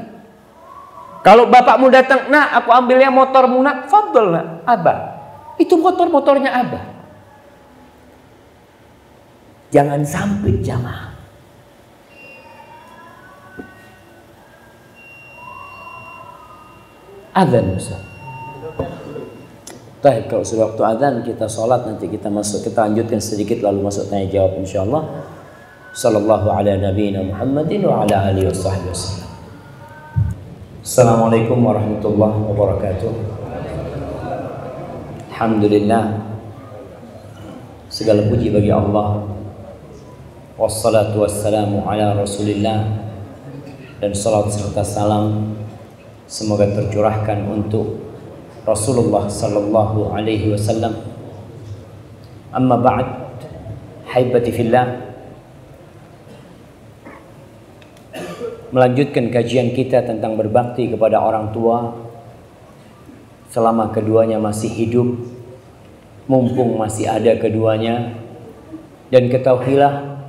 Kalau bapakmu datang, nah aku ambilnya motormu nak, fadl nak, abah. Itu motornya abah. Jangan sampai jamaah. Adzan Ustaz. Baik, kalau sudah waktu adzan kita sholat, nanti kita lanjutkan sedikit lalu masuk tanya jawab insyaallah. Sallallahu ala nabiyina Muhammadin wa ala alihi washabbihi wasallam. Assalamualaikum warahmatullahi wabarakatuh. Alhamdulillah, segala puji bagi Allah. Wassalatu wassalamu ala Rasulillah, dan salat serta salam semoga tercurahkan untuk Rasulullah sallallahu alaihi wasallam. Amma ba'd, haibati fillah. Melanjutkan kajian kita tentang berbakti kepada orang tua selama keduanya masih hidup, mumpung masih ada keduanya. Dan ketahuilah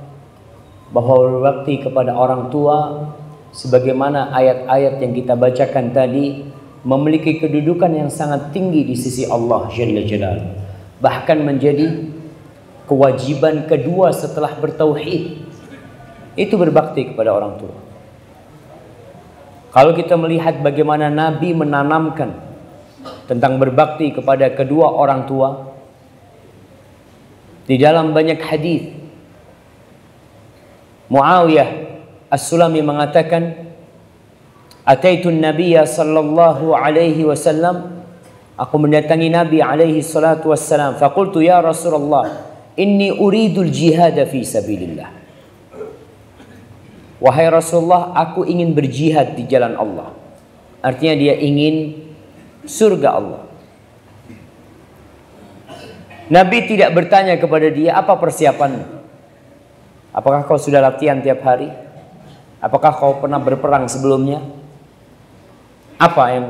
bahwa berbakti kepada orang tua, sebagaimana ayat-ayat yang kita bacakan tadi, memiliki kedudukan yang sangat tinggi di sisi Allah Jalla Jalaluhu. Bahkan menjadi kewajiban kedua setelah bertauhid, itu berbakti kepada orang tua. Kalau kita melihat bagaimana Nabi menanamkan tentang berbakti kepada kedua orang tua di dalam banyak hadis, Muawiyah As-Sulami mengatakan, Ataitun Nabiyya sallallahu alaihi wasallam, aku mendatangi Nabi alaihi salatu wassalam, faqultu ya Rasulullah, inni uridul jihad fi sabilillah. Wahai Rasulullah, aku ingin berjihad di jalan Allah. Artinya dia ingin surga Allah. Nabi tidak bertanya kepada dia, apa persiapanmu? Apakah kau sudah latihan tiap hari? Apakah kau pernah berperang sebelumnya? Apa yang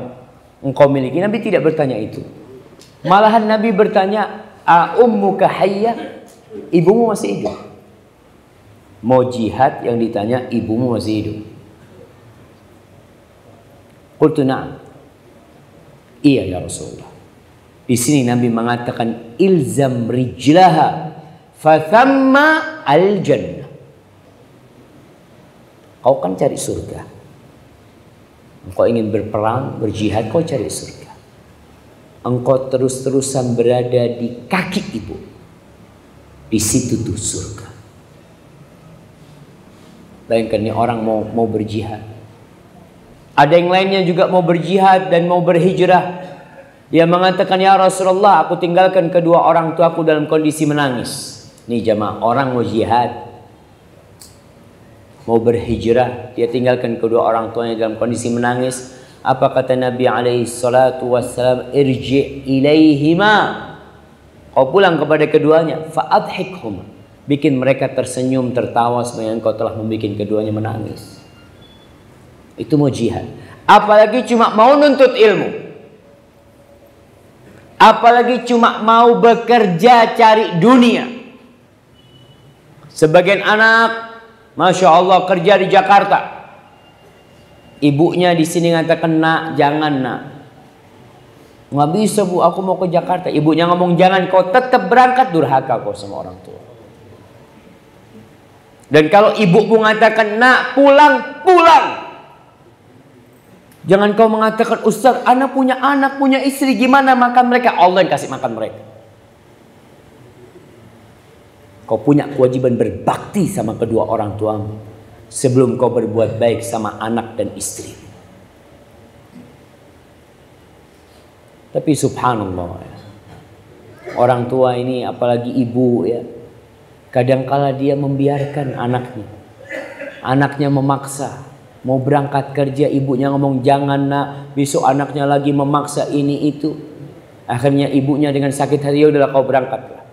engkau miliki? Nabi tidak bertanya itu. Malahan Nabi bertanya, a ummuka hayyah? Ibumu masih hidup? Mau jihad, yang ditanya ibumu masih hidup? Qultu na'am. Iya ya Rasulullah. Di sini Nabi mengatakan, ilzam rijlaha fathamma al-jannah. Kau kan cari surga. Engkau ingin berperang, berjihad, kau cari surga. Engkau terus-terusan berada di kaki ibu. Di situ tuh surga. Bayangkan nih orang mau berjihad. Ada yang lainnya juga mau berjihad dan mau berhijrah. Dia mengatakan, ya Rasulullah, aku tinggalkan kedua orang tuaku dalam kondisi menangis. Nih jamaah, orang mau jihad, mau berhijrah, dia tinggalkan kedua orang tuanya dalam kondisi menangis. Apa kata Nabi alaihi salatu wassalam? Irji' ilaihima. Kau pulang kepada keduanya, fa'adhikhum. Bikin mereka tersenyum, tertawa sebenarnya kau telah membuat keduanya menangis. Itu mau jihad. Apalagi cuma mau nuntut ilmu. Apalagi cuma mau bekerja cari dunia. Sebagian anak, Masya Allah, kerja di Jakarta. Ibunya di sini mengatakan, nak, jangan nak. Nggak bisa bu, aku mau ke Jakarta. Ibunya ngomong jangan, kau tetap berangkat, durhaka kau sama orang tua. Dan kalau ibu mengatakan nak pulang, pulang. Jangan kau mengatakan Ustaz, anak, punya istri, gimana makan mereka? Allah yang kasih makan mereka. Kau punya kewajiban berbakti sama kedua orang tuamu sebelum kau berbuat baik sama anak dan istri. Tapi subhanallah, orang tua ini apalagi ibu ya, kadangkala dia membiarkan anaknya. Anaknya memaksa mau berangkat kerja, ibunya ngomong jangan nak, besok anaknya lagi memaksa ini itu. Akhirnya ibunya dengan sakit hati, ya udahlah kau berangkatlah.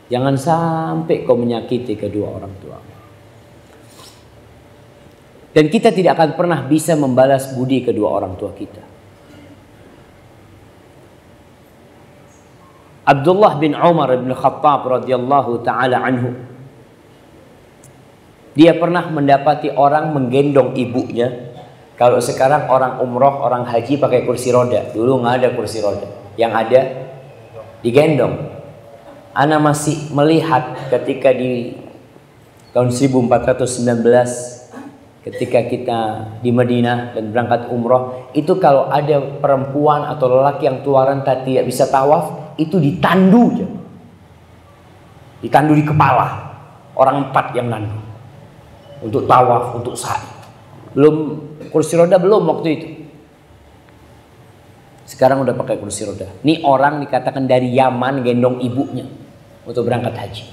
Jangan sampai kau menyakiti kedua orang tua. Dan kita tidak akan pernah bisa membalas budi kedua orang tua kita. Abdullah bin Umar bin Khattab radhiyallahu taala anhu, dia pernah mendapati orang menggendong ibunya. Kalau sekarang orang umroh, orang haji pakai kursi roda. Dulu nggak ada kursi roda. Yang ada digendong. Ana masih melihat ketika di tahun 1419 ketika kita di Madinah dan berangkat umroh, itu kalau ada perempuan atau lelaki yang tua renta tidak bisa tawaf, itu ditandu aja. Ditandu di kepala. Orang 4 yang nandu. Untuk tawaf, untuk sa'i. Belum kursi roda, belum waktu itu. Sekarang udah pakai kursi roda. Ini orang dikatakan dari Yaman gendong ibunya untuk berangkat haji.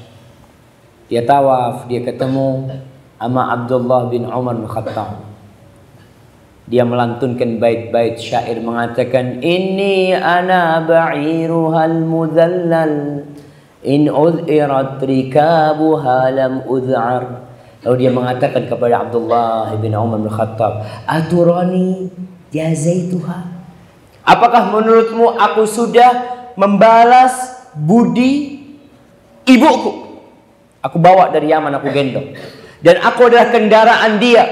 Dia tawaf, dia ketemu sama Abdullah bin Umar bin Khattab. Dia melantunkan bait-bait syair mengatakan, Inni ana ba'iruhal mudhallal in udhirat rikabuha lam udhar. Lalu dia mengatakan kepada Abdullah bin Umar bin Khattab, Aturani jazaituha. Apakah menurutmu aku sudah membalas budi ibuku? Aku bawa dari Yaman, aku gendong. Dan aku adalah kendaraan dia.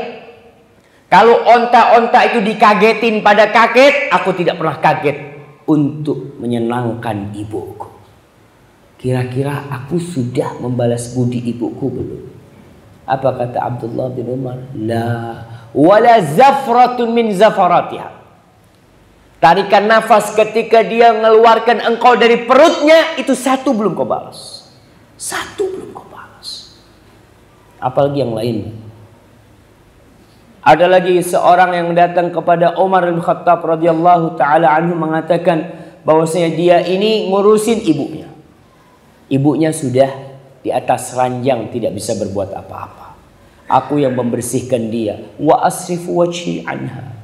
Kalau onta-onta itu dikagetin pada kaget, aku tidak pernah kaget untuk menyenangkan ibuku. Kira-kira aku sudah membalas budi ibuku belum? Apa kata Abdullah bin Umar? La wala zafratun min zafaratiha. Tarikan nafas ketika dia mengeluarkan engkau dari perutnya, itu satu belum kau balas. Satu belum kau balas. Apalagi yang lain. Ada lagi seorang yang datang kepada Umar bin Khattab radhiyallahu taala anhu mengatakan bahwasanya dia ini ngurusin ibunya. Ibunya sudah di atas ranjang, tidak bisa berbuat apa-apa. Aku yang membersihkan dia. Wa asrifu wajhi anha.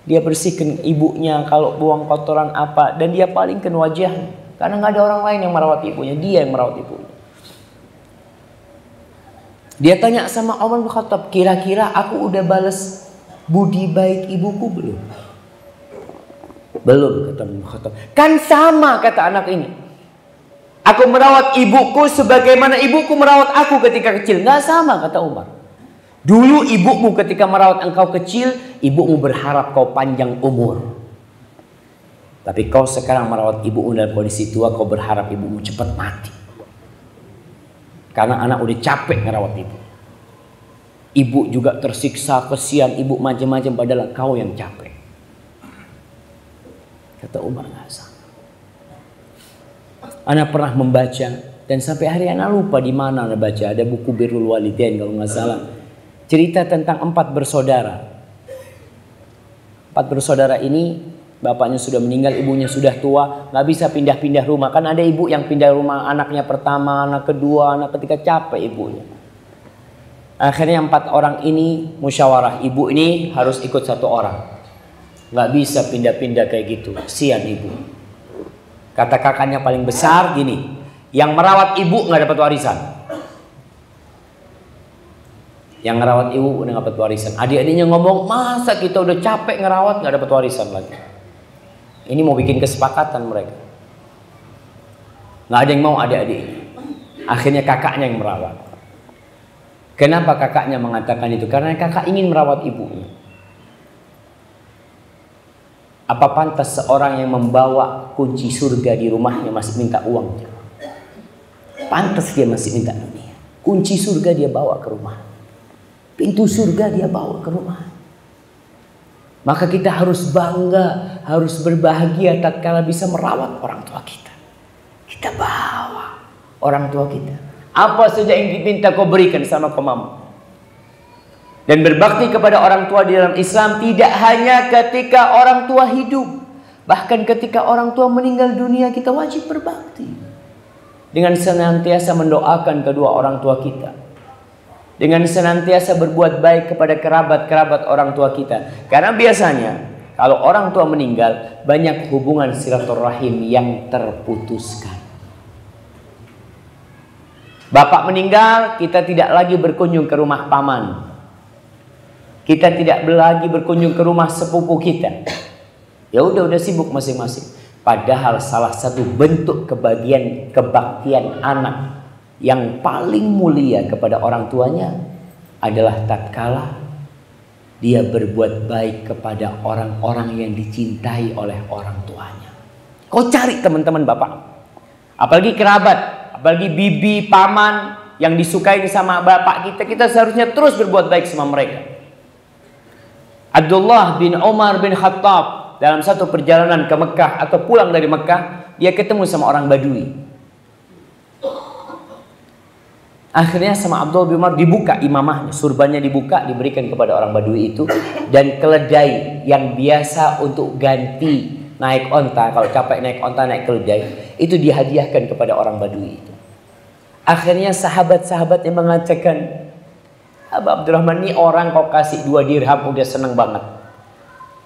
Dia bersihkan ibunya kalau buang kotoran apa, dan dia palingkan wajahnya. Karena nggak ada orang lain yang merawat ibunya, dia yang merawat ibunya. Dia tanya sama Umar bin Khattab, kira-kira aku udah balas budi baik ibuku belum? Belum, kata Umar bin Khattab. Kan sama, kata anak ini. Aku merawat ibuku sebagaimana ibuku merawat aku ketika kecil. Nggak sama, kata Umar. Dulu ibumu ketika merawat engkau kecil, ibumu berharap kau panjang umur. Tapi kau sekarang merawat ibumu dalam kondisi tua, kau berharap ibumu cepat mati. Karena anak udah capek ngerawat ibu. Ibu juga tersiksa, kesian, ibu macam-macam, padahal kau yang capek. Kata Umar, nggak sama. Anak pernah membaca, dan sampai hari anak lupa di mana anak baca. Ada buku Birrul Walidain kalau nggak salah. Cerita tentang 4 bersaudara. 4 bersaudara ini, bapaknya sudah meninggal, ibunya sudah tua, nggak bisa pindah-pindah rumah. Kan ada ibu yang pindah rumah anaknya pertama, anak kedua, anak ketiga, capek ibunya. Akhirnya 4 orang ini musyawarah, ibu ini harus ikut 1 orang. Nggak bisa pindah-pindah kayak gitu, kasihan ibu. Kata kakaknya paling besar gini, yang merawat ibu nggak dapat warisan. Yang ngerawat ibu udah nggak dapat warisan. Adik-adiknya ngomong, masa kita udah capek ngerawat nggak dapat warisan lagi. Ini mau bikin kesepakatan mereka. Nggak ada yang mau adik-adiknya. Akhirnya kakaknya yang merawat. Kenapa kakaknya mengatakan itu? Karena kakak ingin merawat ibunya. Apa pantas seorang yang membawa kunci surga di rumahnya masih minta uang? Pantas dia masih minta dunia. Kunci surga dia bawa ke rumah. Pintu surga dia bawa ke rumah. Maka kita harus bangga, harus berbahagia tatkala bisa merawat orang tua kita. Kita bawa orang tua kita. Apa saja yang diminta kau berikan sama kau mampu. Dan berbakti kepada orang tua di dalam Islam tidak hanya ketika orang tua hidup. Bahkan ketika orang tua meninggal dunia kita wajib berbakti. Dengan senantiasa mendoakan kedua orang tua kita. Dengan senantiasa berbuat baik kepada kerabat-kerabat orang tua kita. Karena biasanya kalau orang tua meninggal banyak hubungan silaturahim yang terputuskan. Bapak meninggal, kita tidak lagi berkunjung ke rumah paman. Kita tidak lagi berkunjung ke rumah sepupu kita. Ya udah sibuk masing-masing. Padahal salah satu bentuk kebaktian anak yang paling mulia kepada orang tuanya adalah tatkala dia berbuat baik kepada orang-orang yang dicintai oleh orang tuanya. Kau cari teman-teman bapak, apalagi kerabat, apalagi bibi, paman yang disukai sama bapak kita seharusnya terus berbuat baik sama mereka. Abdullah bin Umar bin Khattab dalam satu perjalanan ke Mekah atau pulang dari Mekah, dia ketemu sama orang Badui. Akhirnya sama Abdullah bin Umar dibuka imamahnya, surbannya dibuka, diberikan kepada orang Badui itu, dan keledai yang biasa untuk ganti naik onta, kalau capek naik onta naik keledai, itu dihadiahkan kepada orang Badui itu. Akhirnya sahabat-sahabatnya mengatakan, Abah Abdurrahman, ini orang kau kasih 2 dirham udah seneng banget.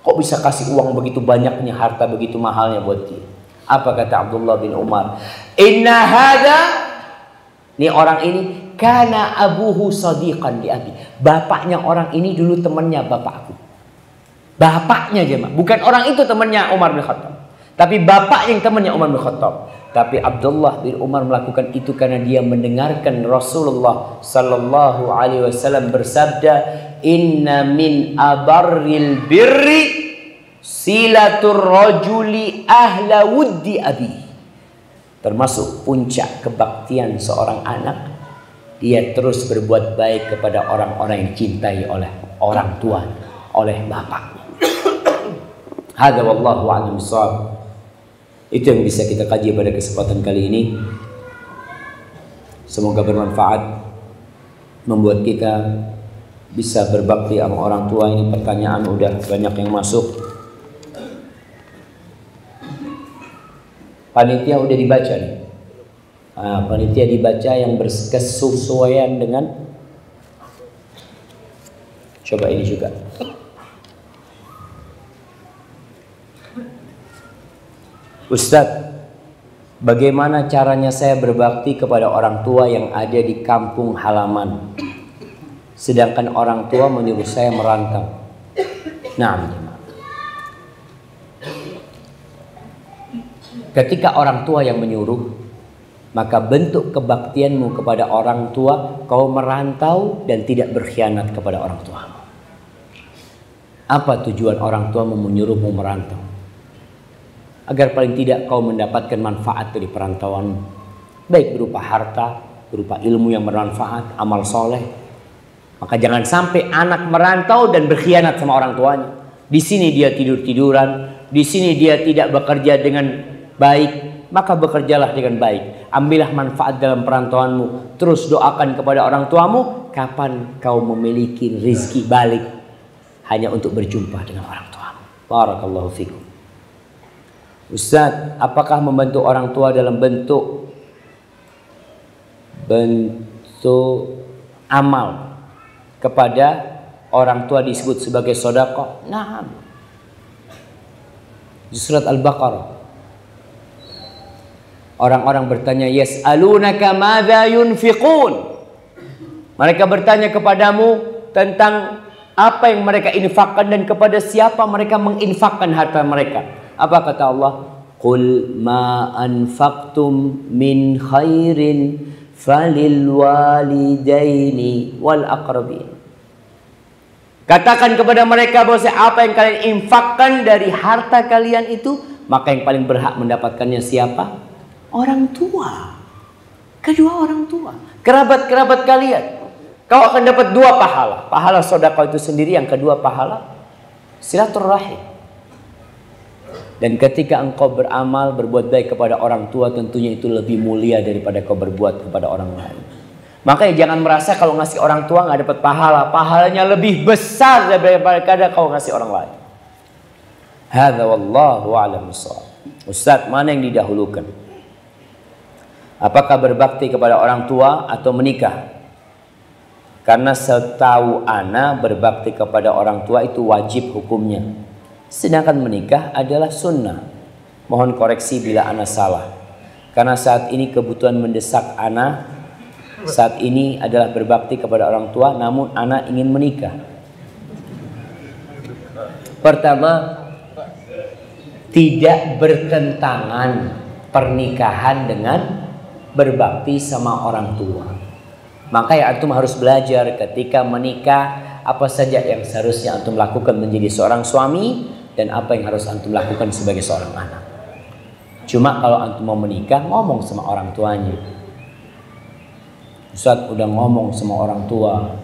Kok bisa kasih uang begitu banyaknya, harta begitu mahalnya buat dia? Apa kata Abdullah bin Umar? Inna hada, ini orang ini, kana abuhu sadiqan li abi. Bapaknya orang ini dulu temannya bapakku. Bapaknya aja, bukan orang itu temannya Umar bin Khattab, tapi bapak yang temannya Umar bin Khattab. Tapi Abdullah bin Umar melakukan itu karena dia mendengarkan Rasulullah sallallahu alaihi wasallam bersabda, "Inna min abarril birri silatur rajuli ahla wuddi abi." Termasuk puncak kebaktian seorang anak, dia terus berbuat baik kepada orang-orang yang dicintai oleh orang tua, oleh bapaknya. Hadza wallahu a'lam bissawab. Itu yang bisa kita kaji pada kesempatan kali ini. Semoga bermanfaat, membuat kita bisa berbakti sama orang tua. Ini pertanyaan udah banyak yang masuk. Panitia udah dibaca nih. Panitia dibaca yang berkesesuaian dengan. Coba ini juga. Ustadz, bagaimana caranya saya berbakti kepada orang tua yang ada di kampung halaman, sedangkan orang tua menyuruh saya merantau? Nah, ketika orang tua yang menyuruh, maka bentuk kebaktianmu kepada orang tua, kau merantau dan tidak berkhianat kepada orang tua. Apa tujuan orang tua menyuruhmu merantau? Agar paling tidak kau mendapatkan manfaat dari perantauanmu, baik berupa harta, berupa ilmu yang bermanfaat, amal soleh. Maka jangan sampai anak merantau dan berkhianat sama orang tuanya. Di sini dia tidur-tiduran, di sini dia tidak bekerja dengan baik, maka bekerjalah dengan baik. Ambillah manfaat dalam perantauanmu. Terus doakan kepada orang tuamu, kapan kau memiliki rezeki balik hanya untuk berjumpa dengan orang tuamu. Barakallahu fikum. Ustaz, apakah membantu orang tua dalam bentuk amal kepada orang tua disebut sebagai sedekah? Nah, di surat Al-Baqarah orang-orang bertanya, yas'alunaka madza yunfiqun. Mereka bertanya kepadamu tentang apa yang mereka infakkan dan kepada siapa mereka menginfakkan harta mereka. Apa kata Allah? Qul ma anfaqtum min khairin falil walidaini wal aqrabin. Katakan kepada mereka bahwa apa yang kalian infakkan dari harta kalian itu, maka yang paling berhak mendapatkannya siapa? Orang tua. Kedua orang tua, kerabat-kerabat kalian. Kau akan dapat 2 pahala. Pahala sedekah itu sendiri, yang kedua pahala silaturahim. Dan ketika engkau beramal, berbuat baik kepada orang tua, tentunya itu lebih mulia daripada kau berbuat kepada orang lain. Makanya jangan merasa kalau ngasih orang tua nggak dapat pahala. Pahalanya lebih besar daripada kau ngasih orang lain. Hadza wallahu a'lam bissawab. Ustaz, mana yang didahulukan? Apakah berbakti kepada orang tua atau menikah? Karena setahu ana berbakti kepada orang tua itu wajib hukumnya. Sedangkan menikah adalah sunnah. Mohon koreksi bila ana salah. Karena saat ini kebutuhan mendesak ana saat ini adalah berbakti kepada orang tua, namun ana ingin menikah. Pertama, tidak bertentangan pernikahan dengan berbakti sama orang tua. Maka ya antum harus belajar ketika menikah apa saja yang seharusnya antum lakukan menjadi seorang suami dan apa yang harus antum lakukan sebagai seorang anak. Cuma kalau antum mau menikah, ngomong sama orang tuanya. Ustaz udah ngomong sama orang tua,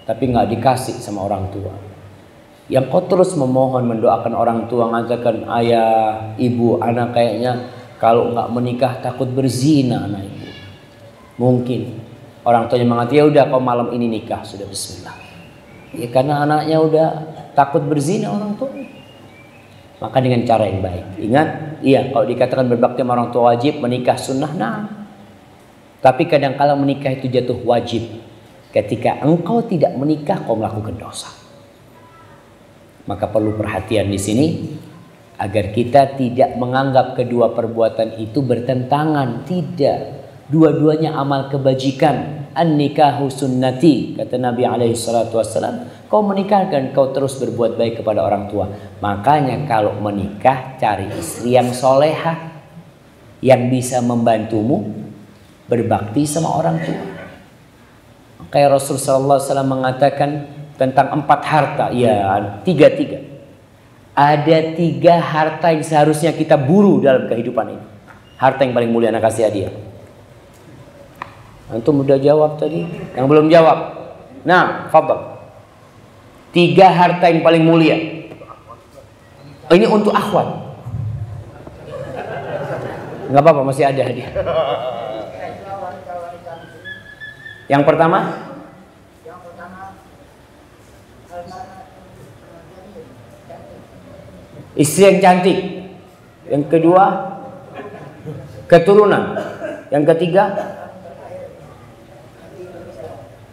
tapi nggak dikasih sama orang tua. Yang kau terus memohon, mendoakan orang tua, mengatakan ayah, ibu, anak kayaknya kalau nggak menikah takut berzina anak ibu. Mungkin orang tuanya mengatakan ya udah kau malam ini nikah, sudah bismillah. Ya karena anaknya udah takut berzina orang tua. Maka dengan cara yang baik. Ingat, iya kalau dikatakan berbakti sama orang tua wajib, menikah sunnah, nah. Tapi kadang-kala menikah itu jatuh wajib. Ketika engkau tidak menikah, kau melakukan dosa. Maka perlu perhatian di sini agar kita tidak menganggap kedua perbuatan itu bertentangan. Tidak. Dua-duanya amal kebajikan. An-nikahu sunnati, kata Nabi alaihi salatu wassalam. Kau menikahkan, kau terus berbuat baik kepada orang tua. Makanya kalau menikah, cari istri yang solehah, yang bisa membantumu berbakti sama orang tua. Kayak Rasulullah SAW mengatakan tentang 4 harta. Ya, 3. Ada 3 harta yang seharusnya kita buru dalam kehidupan ini. Harta yang paling mulia, anak kasih hadiah. Antum udah jawab tadi? Yang belum jawab? Nah, fadhal. 3 harta yang paling mulia. Ini untuk akhwat. Nggak apa-apa, masih ada hadiah. Yang pertama? Istri yang cantik. Yang kedua? Keturunan. Yang ketiga?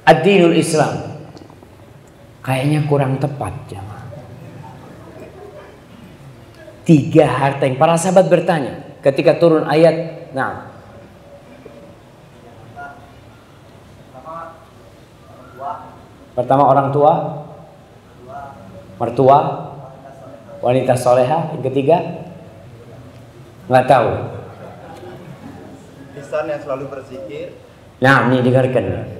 Ad-dinul Islam. Kayaknya kurang tepat, jemaah. 3 harta yang para sahabat bertanya ketika turun ayat. Nah, pertama orang tua, mertua, wanita soleha. Yang ketiga, nggak tahu. Lisan yang selalu berzikir. Nah, ini dengarkan.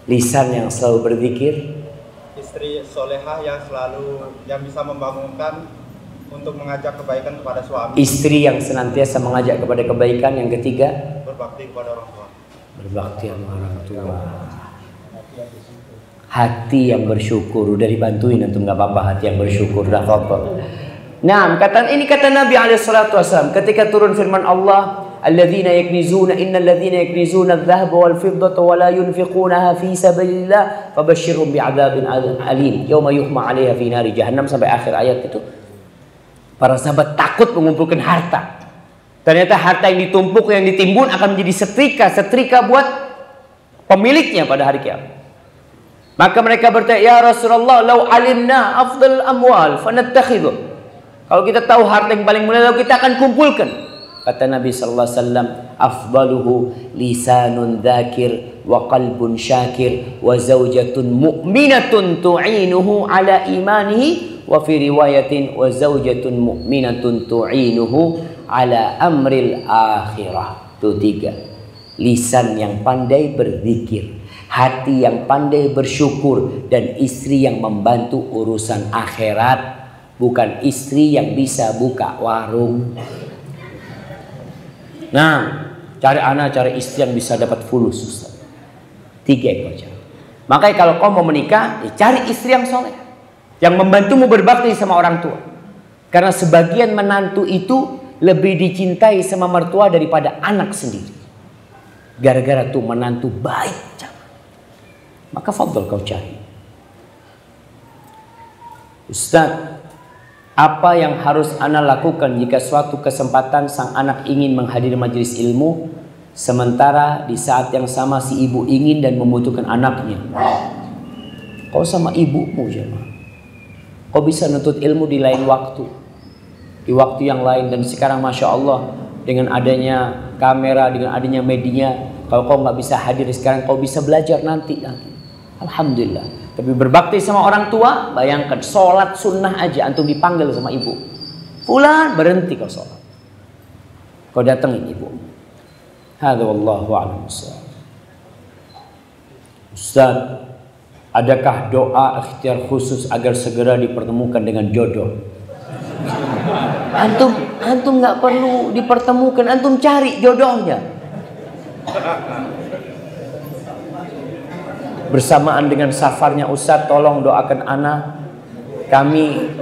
Lisan yang selalu berzikir. Istri solehah yang bisa membangunkan untuk mengajak kebaikan kepada suami. Istri yang senantiasa mengajak kepada kebaikan. Yang ketiga, berbakti kepada orang tua. Berbakti sama orang tua. Hati yang bersyukur. Udah dibantuin antum, nggak apa-apa, hati yang bersyukur. Dah apa. Nah, kata Nabi SAW ketika turun firman Allah, alladzina yaknizuna innal ladzina yaknizuna adh-dhahaba wal fiddata wa la yunfiqunaha fi sabilillah fabashshirhum bi'adzabin alim yauma yuhma 'alaiha fi nari jahannam, sampai akhir ayat itu. Para sahabat takut mengumpulkan harta. Ternyata harta yang ditumpuk, yang ditimbun akan menjadi setrika buat pemiliknya pada hari kiamat. Maka mereka bertanya, ya Rasulullah, lau alimna afdal amwal fanattakhidhu. Kalau kita tahu harta yang paling mulia, lalu kita akan kumpulkan. Kata Nabi sallallahu alaihi wasallam, afdaluhu lisanun dzakir wa qalbun syakir wa zaujatun mu'minatun tu'inuhu ala imanihi wa fi riwayatin wa zaujatun mu'minatun tu'inuhu ala amril akhirah. Itu 3. Lisan yang pandai berzikir, hati yang pandai bersyukur, dan istri yang membantu urusan akhirat, bukan istri yang bisa buka warung. Nah, cari istri yang bisa dapat fulus, Ustaz. 3 ekor cara. Makanya kalau kau mau menikah, ya cari istri yang soleh, yang membantumu berbakti sama orang tua. Karena sebagian menantu itu lebih dicintai sama mertua daripada anak sendiri. Gara-gara tuh menantu baik, maka fadhol kau cari. Ustaz, apa yang harus ana lakukan jika suatu kesempatan sang anak ingin menghadiri majelis ilmu, sementara di saat yang sama si ibu ingin dan membutuhkan anaknya? Kau sama ibumu jemaah. Kau bisa nuntut ilmu di lain waktu, di waktu yang lain. Dan sekarang Masya Allah, dengan adanya kamera, dengan adanya media, kalau kau nggak bisa hadir sekarang, kau bisa belajar nanti. Alhamdulillah. Tapi berbakti sama orang tua, bayangkan sholat sunnah aja antum dipanggil sama ibu. Fulan, berhenti kau sholat, kau datangin ibu. Hadza wallahu a'lam bissawab. Ustaz, adakah doa ikhtiar khusus agar segera dipertemukan dengan jodoh? Antum nggak perlu dipertemukan, antum cari jodohnya. Bersamaan dengan safarnya Ustaz, tolong doakan ana. Kami,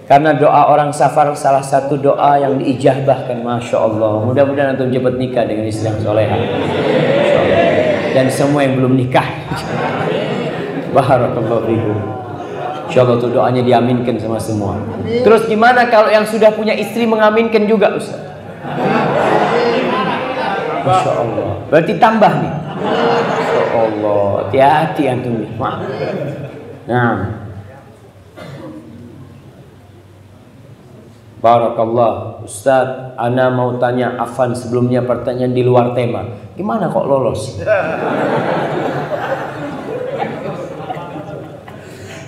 karena doa orang safar salah satu doa yang diijabahkan. Masya Allah. Mudah-mudahan antum cepat nikah dengan istri yang soleha. Dan semua yang belum nikah, barakallahu fikum. Insyaallah tuh doanya diaminkan sama semua. Terus gimana kalau yang sudah punya istri mengaminkan juga, Ustaz? Masya Allah. Berarti tambah nih. Masya Allah. Hati-hati antum nih. Nah, barakallah. Ustaz, ana mau tanya afan sebelumnya pertanyaan di luar tema. Gimana kok lolos?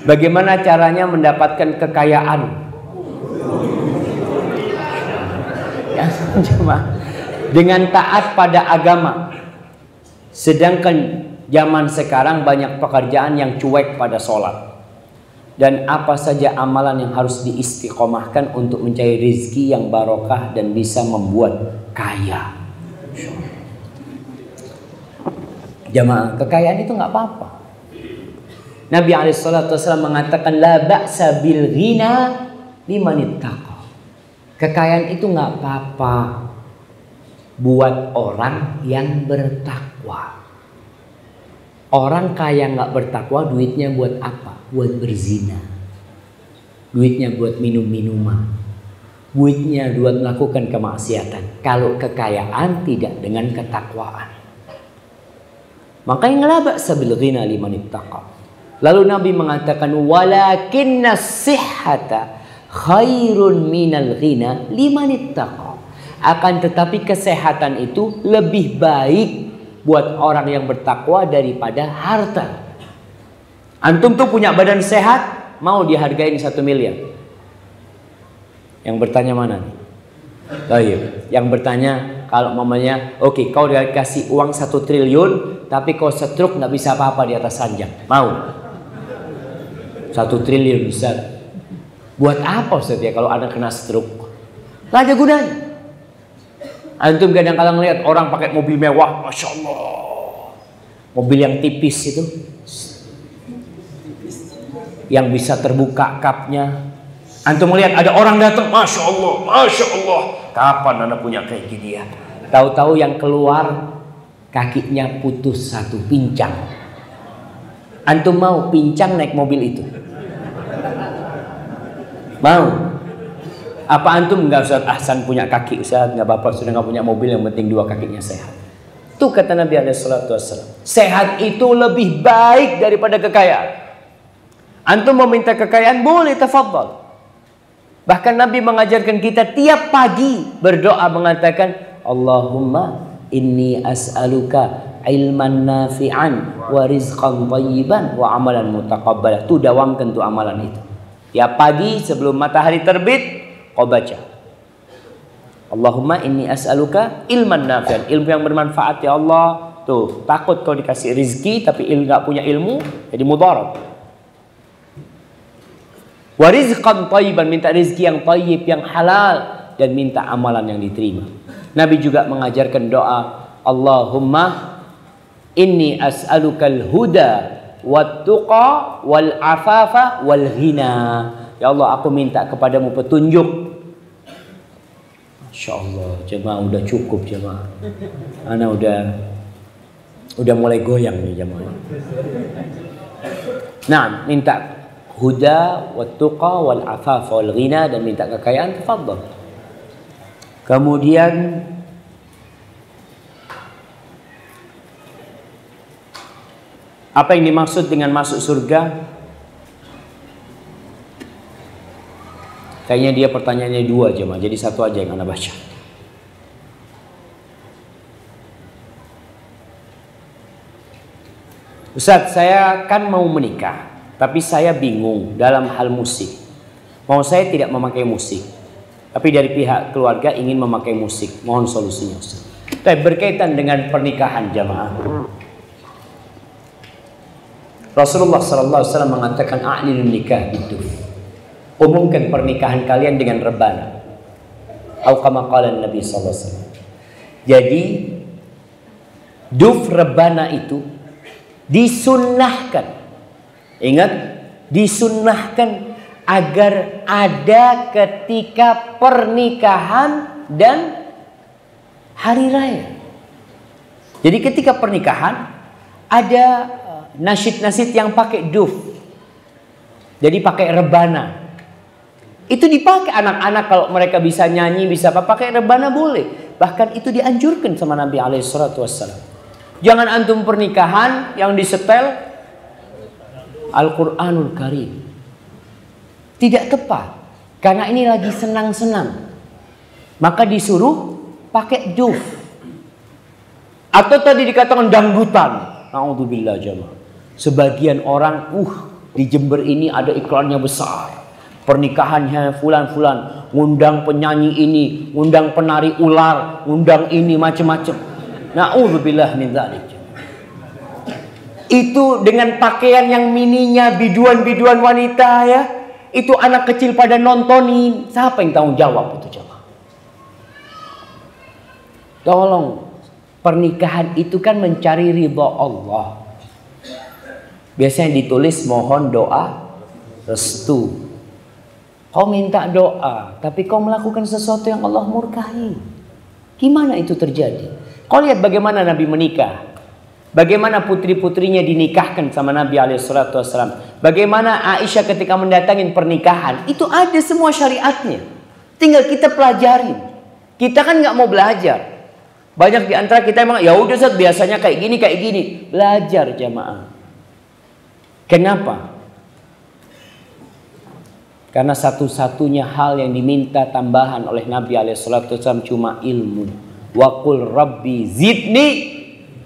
Bagaimana caranya mendapatkan kekayaan? Ya, dengan taat pada agama. Sedangkan zaman sekarang banyak pekerjaan yang cuek pada sholat. Dan apa saja amalan yang harus diistiqomahkan untuk mencari rezeki yang barokah dan bisa membuat kaya? Jamaah, kekayaan itu nggak apa-apa. Nabi SAW mengatakan la ba'sa bil ghina liman ittaqa. Kekayaan itu nggak apa-apa buat orang yang bertakwa. Orang kaya nggak bertakwa, duitnya buat apa? Buat berzina, duitnya buat minum-minuman, duitnya buat melakukan kemaksiatan. Kalau kekayaan tidak dengan ketakwaan, makanya la ba'sa bil ghina liman ittaqa. Lalu Nabi mengatakan walakinna sihhata khairun minal ghina liman ittaqa. Akan tetapi kesehatan itu lebih baik buat orang yang bertakwa daripada harta. Antum tuh punya badan sehat, mau dihargain 1 miliar. Yang bertanya mana nih? Baik. Yang bertanya kalau mamanya, oke, kau dikasih uang 1 triliun, tapi kau stroke nggak bisa apa-apa di atas ranjang, mau? 1 triliun Ustaz. Buat apa Ustaz ya kalau ada kena stroke? Nggak ada gunanya. Antum kadang-kadang lihat orang pakai mobil mewah, Masya Allah. Mobil yang tipis itu, yang bisa terbuka kapnya. Antum melihat ada orang datang, Masya Allah, Masya Allah. Kapan anda punya kayak gini ya? Tahu-tahu yang keluar kakinya putus 1, pincang. Antum mau pincang naik mobil itu? Mau? Apa antum nggak Ustaz Ahsan punya kaki Ustaz? Nggak apa-apa, sudah nggak punya mobil, yang penting 2 kakinya sehat. Itu kata Nabi SAW. Sehat itu lebih baik daripada kekayaan. Antum mau minta kekayaan boleh, tafadhal. Bahkan Nabi mengajarkan kita tiap pagi berdoa mengatakan Allahumma inni as'aluka ilman nafi'an wa rizqan thayyiban wa amalan mutaqabbalah. Tuh dawamkan tuh amalan itu. Tiap pagi sebelum matahari terbit kau baca Allahumma inni as'aluka ilman nafi'an, ilmu yang bermanfaat ya Allah, Tuh, takut kalau dikasih rizki tapi nggak punya ilmu, jadi mudarat. Wa rizqan thayyiban, minta rizki yang thayyib, yang halal, dan minta amalan yang diterima. Nabi juga mengajarkan doa, Allahumma inni as'alukal huda wat tuqa wal afafa wal ghina. Ya Allah, aku minta kepadamu petunjuk. Masya Allah, jemaah udah cukup jemaah. Ana udah mulai goyang nih jemaah. Nah, minta huda wat tuqa wal afafa wal ghina, dan minta kekayaan, tafadhal. Kemudian apa yang dimaksud dengan masuk surga? Kayaknya dia pertanyaannya dua jemaah, jadi satu aja yang Anda baca. Ustaz, saya kan mau menikah, tapi saya bingung dalam hal musik. Mau saya tidak memakai musik, tapi dari pihak keluarga ingin memakai musik. Mohon solusinya Ustaz. Tapi berkaitan dengan pernikahan jemaah, Rasulullah SAW mengatakan a'linun nikah biduf. Umumkan pernikahan kalian dengan rebana. Atau kama qala Nabi SAW. Jadi duf rebana itu disunnahkan. Ingat, disunnahkan agar ada ketika pernikahan dan hari raya. Jadi ketika pernikahan ada nasyid-nasyid yang pakai duf. Jadi pakai rebana. Itu dipakai anak-anak kalau mereka bisa nyanyi, bisa apa, pakai rebana boleh. Bahkan itu dianjurkan sama Nabi SAW. Jangan antum pernikahan yang disetel Al-Quranul Karim. Tidak tepat. Karena ini lagi senang-senang. Maka disuruh pakai duf. Atau tadi dikatakan dangdutan. Na'udzubillah jamaah. Sebagian orang, di Jember ini ada iklannya besar. Pernikahannya fulan-fulan, ngundang penyanyi ini, ngundang penari ular, ngundang ini macam-macam. Na'udzubillah min dzalik. Itu dengan pakaian yang mininya, biduan-biduan wanita ya. Itu anak kecil pada nontonin. Siapa yang tanggung jawab itu jemaah? Tolong, pernikahan itu kan mencari ridha Allah. Biasanya ditulis mohon doa restu. Kau minta doa, tapi kau melakukan sesuatu yang Allah murkahi. Gimana itu terjadi? Kau lihat bagaimana Nabi menikah. Bagaimana putri-putrinya dinikahkan sama Nabi SAW. Bagaimana Aisyah ketika mendatangin pernikahan. Itu ada semua syariatnya. Tinggal kita pelajarin. Kita kan nggak mau belajar. Banyak di antara kita emang, ya udah Ustaz, biasanya kayak gini. Belajar jamaah. Kenapa? Karena satu-satunya hal yang diminta tambahan oleh Nabi SAW cuma ilmu. Wa qul rabbi zidni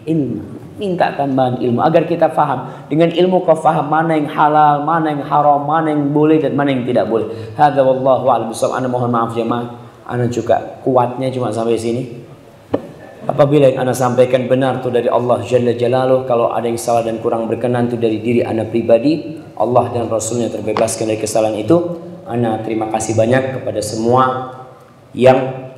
ilmu. Minta tambahan ilmu agar kita faham. Dengan ilmu kau faham mana yang halal, mana yang haram, mana yang boleh dan mana yang tidak boleh. Hadza wallahu a'lam bishawab. Ana mohon maaf jemaah. Ana juga kuatnya cuma sampai sini. Apabila yang Ana sampaikan benar itu dari Allah Jalla Jalaluh, kalau ada yang salah dan kurang berkenan itu dari diri Ana pribadi, Allah dan Rasulnya terbebaskan dari kesalahan itu. Ana terima kasih banyak kepada semua yang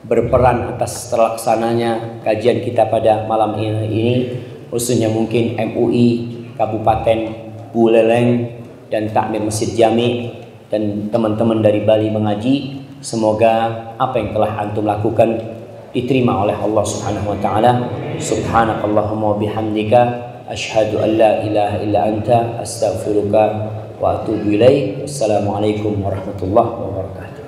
berperan atas terlaksananya kajian kita pada malam ini, khususnya mungkin MUI Kabupaten Buleleng dan Takmir Masjid Jami dan teman-teman dari Bali Mengaji. Semoga apa yang telah antum lakukan diterima oleh Allah Subhanahu wa taala. Subhanakallahumma wa bihamdika asyhadu an la ilaha illa anta astaghfiruka wa atubu ilaik. Wassalamualaikum warahmatullahi wabarakatuh.